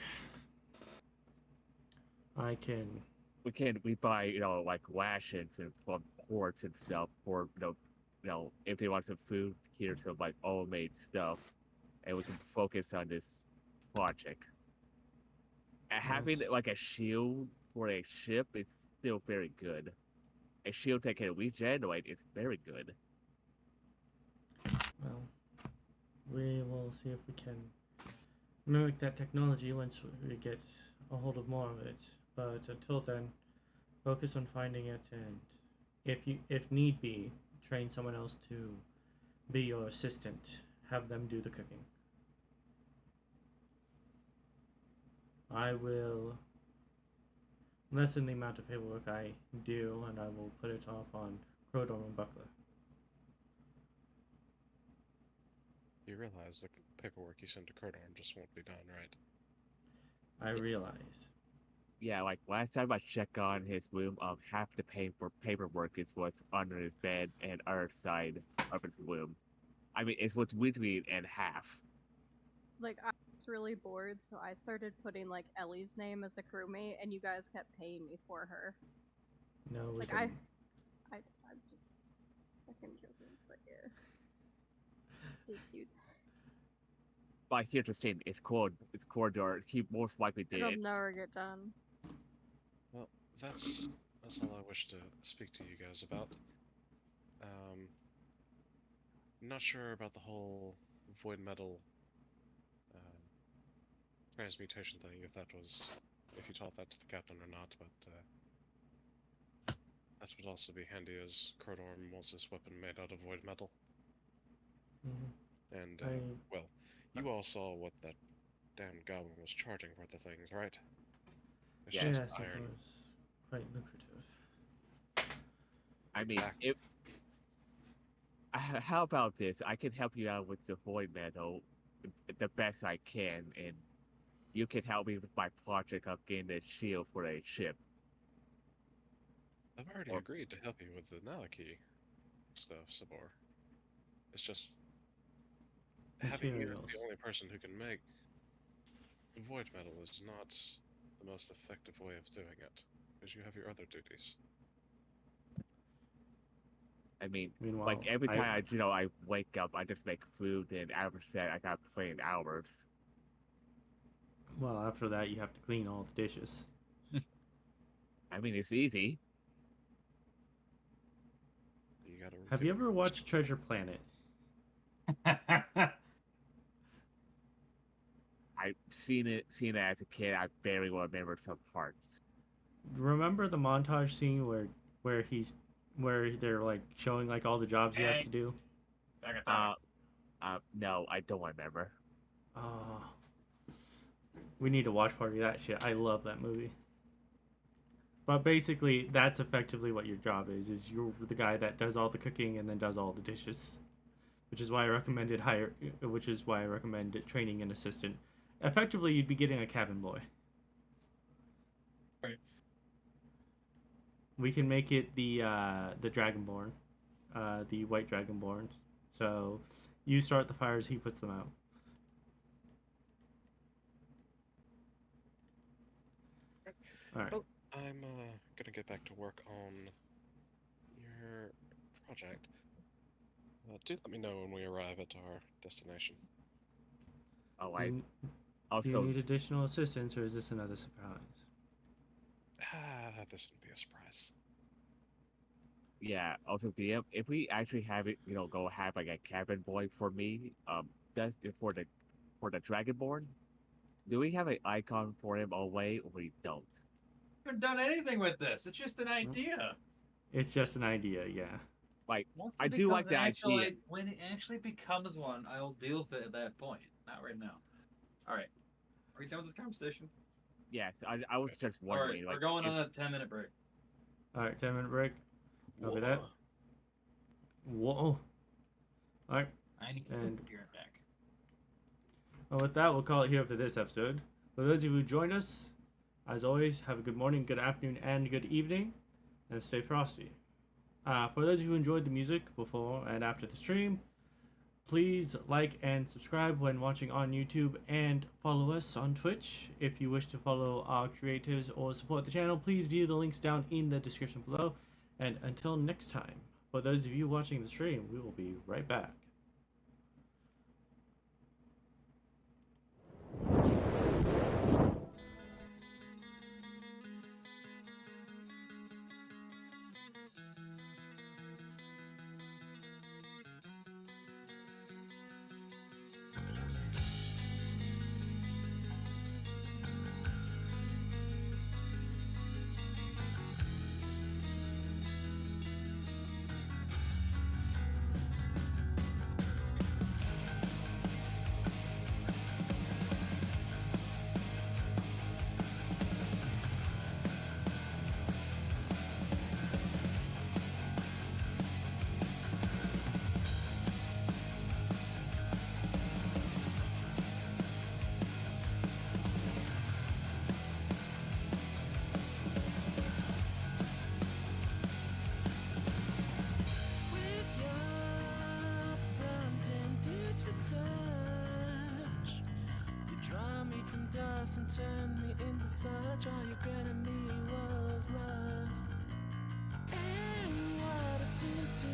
We buy, like rations and from ports and stuff for, if they want some food, here's some like all made stuff, and we can focus on this project. And having Yes. like a shield for a ship is still very good. A shield that can regenerate is very good. Well, we will see if we can mimic that technology once we get a hold of more of it. But until then, focus on finding it, and if need be, train someone else to be your assistant. Have them do the cooking. I will lessen the amount of paperwork I do, and I will put it off on Krodorm and Buckler. You realize the paperwork you send to Krodorm just won't be done, right? I realize. Yeah, like last time I checked on his room, half the paperwork is what's under his bed and other side of his room. I mean, it's what's between and half. Like, I was really bored, so I started putting, like, Ellie's name as a crewmate, and you guys kept paying me for her. No, we Like, didn't. I'm just fucking joking, but yeah. Stay cute. But here's the thing: it's Krodor. He most likely did It'll it. never get done. Well, that's all I wish to speak to you guys about. Not sure about the whole void metal transmutation thing, if you taught that to the captain or not, but that would also be handy as Krodorm wants this weapon made out of void metal. Mhm. And, I- well, you all saw what that damn goblin was charging for the things, right? It's Yeah. just Yes, it iron. was quite lucrative. I mean, Exactly. how about this? I can help you out with the void metal the best I can, and you can help me with my project of getting a shield for a ship. I've already Or- agreed to help you with the Nalaki stuff, Sabor. It's just having you as Materials. the only person who can make void metal is not the most effective way of doing it, because you have your other duties. I mean, Meanwhile, like every time I wake up, I just make food, and after that, I got playing hours. Well, after that, you have to clean all the dishes. I mean, it's easy. You gotta Have you ever watched Treasure Planet? I've seen it as a kid. I barely remember some parts. Remember the montage scene where they're like showing like all the jobs he has to do? No, I don't remember. Oh, we need to watch part of that shit. I love that movie. But basically, that's effectively what your job is you're the guy that does all the cooking and then does all the dishes. Which is why I recommended training an assistant. Effectively, you'd be getting a cabin boy. Right. We can make it the Dragonborn, the white Dragonborns. So you start the fires, he puts them out. All right. Well, I'm gonna get back to work on your project. Do let me know when we arrive at our destination. Oh, Do I you, do you also need additional assistance, or is this another surprise? This would be a surprise. yeah. Also, DM, if we actually have it, go have like a cabin boy for me, that's for the Dragonborn. Do we have an icon for him already, or we don't? haven't done anything with this. It's just an idea. It's just an idea, yeah. Like, Once I it do like becomes the an actual idea. when it actually becomes one, I'll deal with it at that point. Not right now. All right. Are we done with this conversation? Yes, I was just All right. wondering. We're Like, going if- on a 10-minute break. All right, 10-minute break. Over that. Whoa. All right. I need to And- be right back. Well, with that, we'll call it here for this episode. For those of you who joined us, as always, have a good morning, good afternoon, and good evening, and stay frosty. For those of you who enjoyed the music before and after the stream, please like and subscribe when watching on YouTube, and follow us on Twitch. If you wish to follow our creators or support the channel, please view the links down in the description below. And until next time, for those of you watching the stream, we will be right back. With your thumbs and tears for touch, you draw me from dust and turn me into such. All you granted me was lust, and what I seem to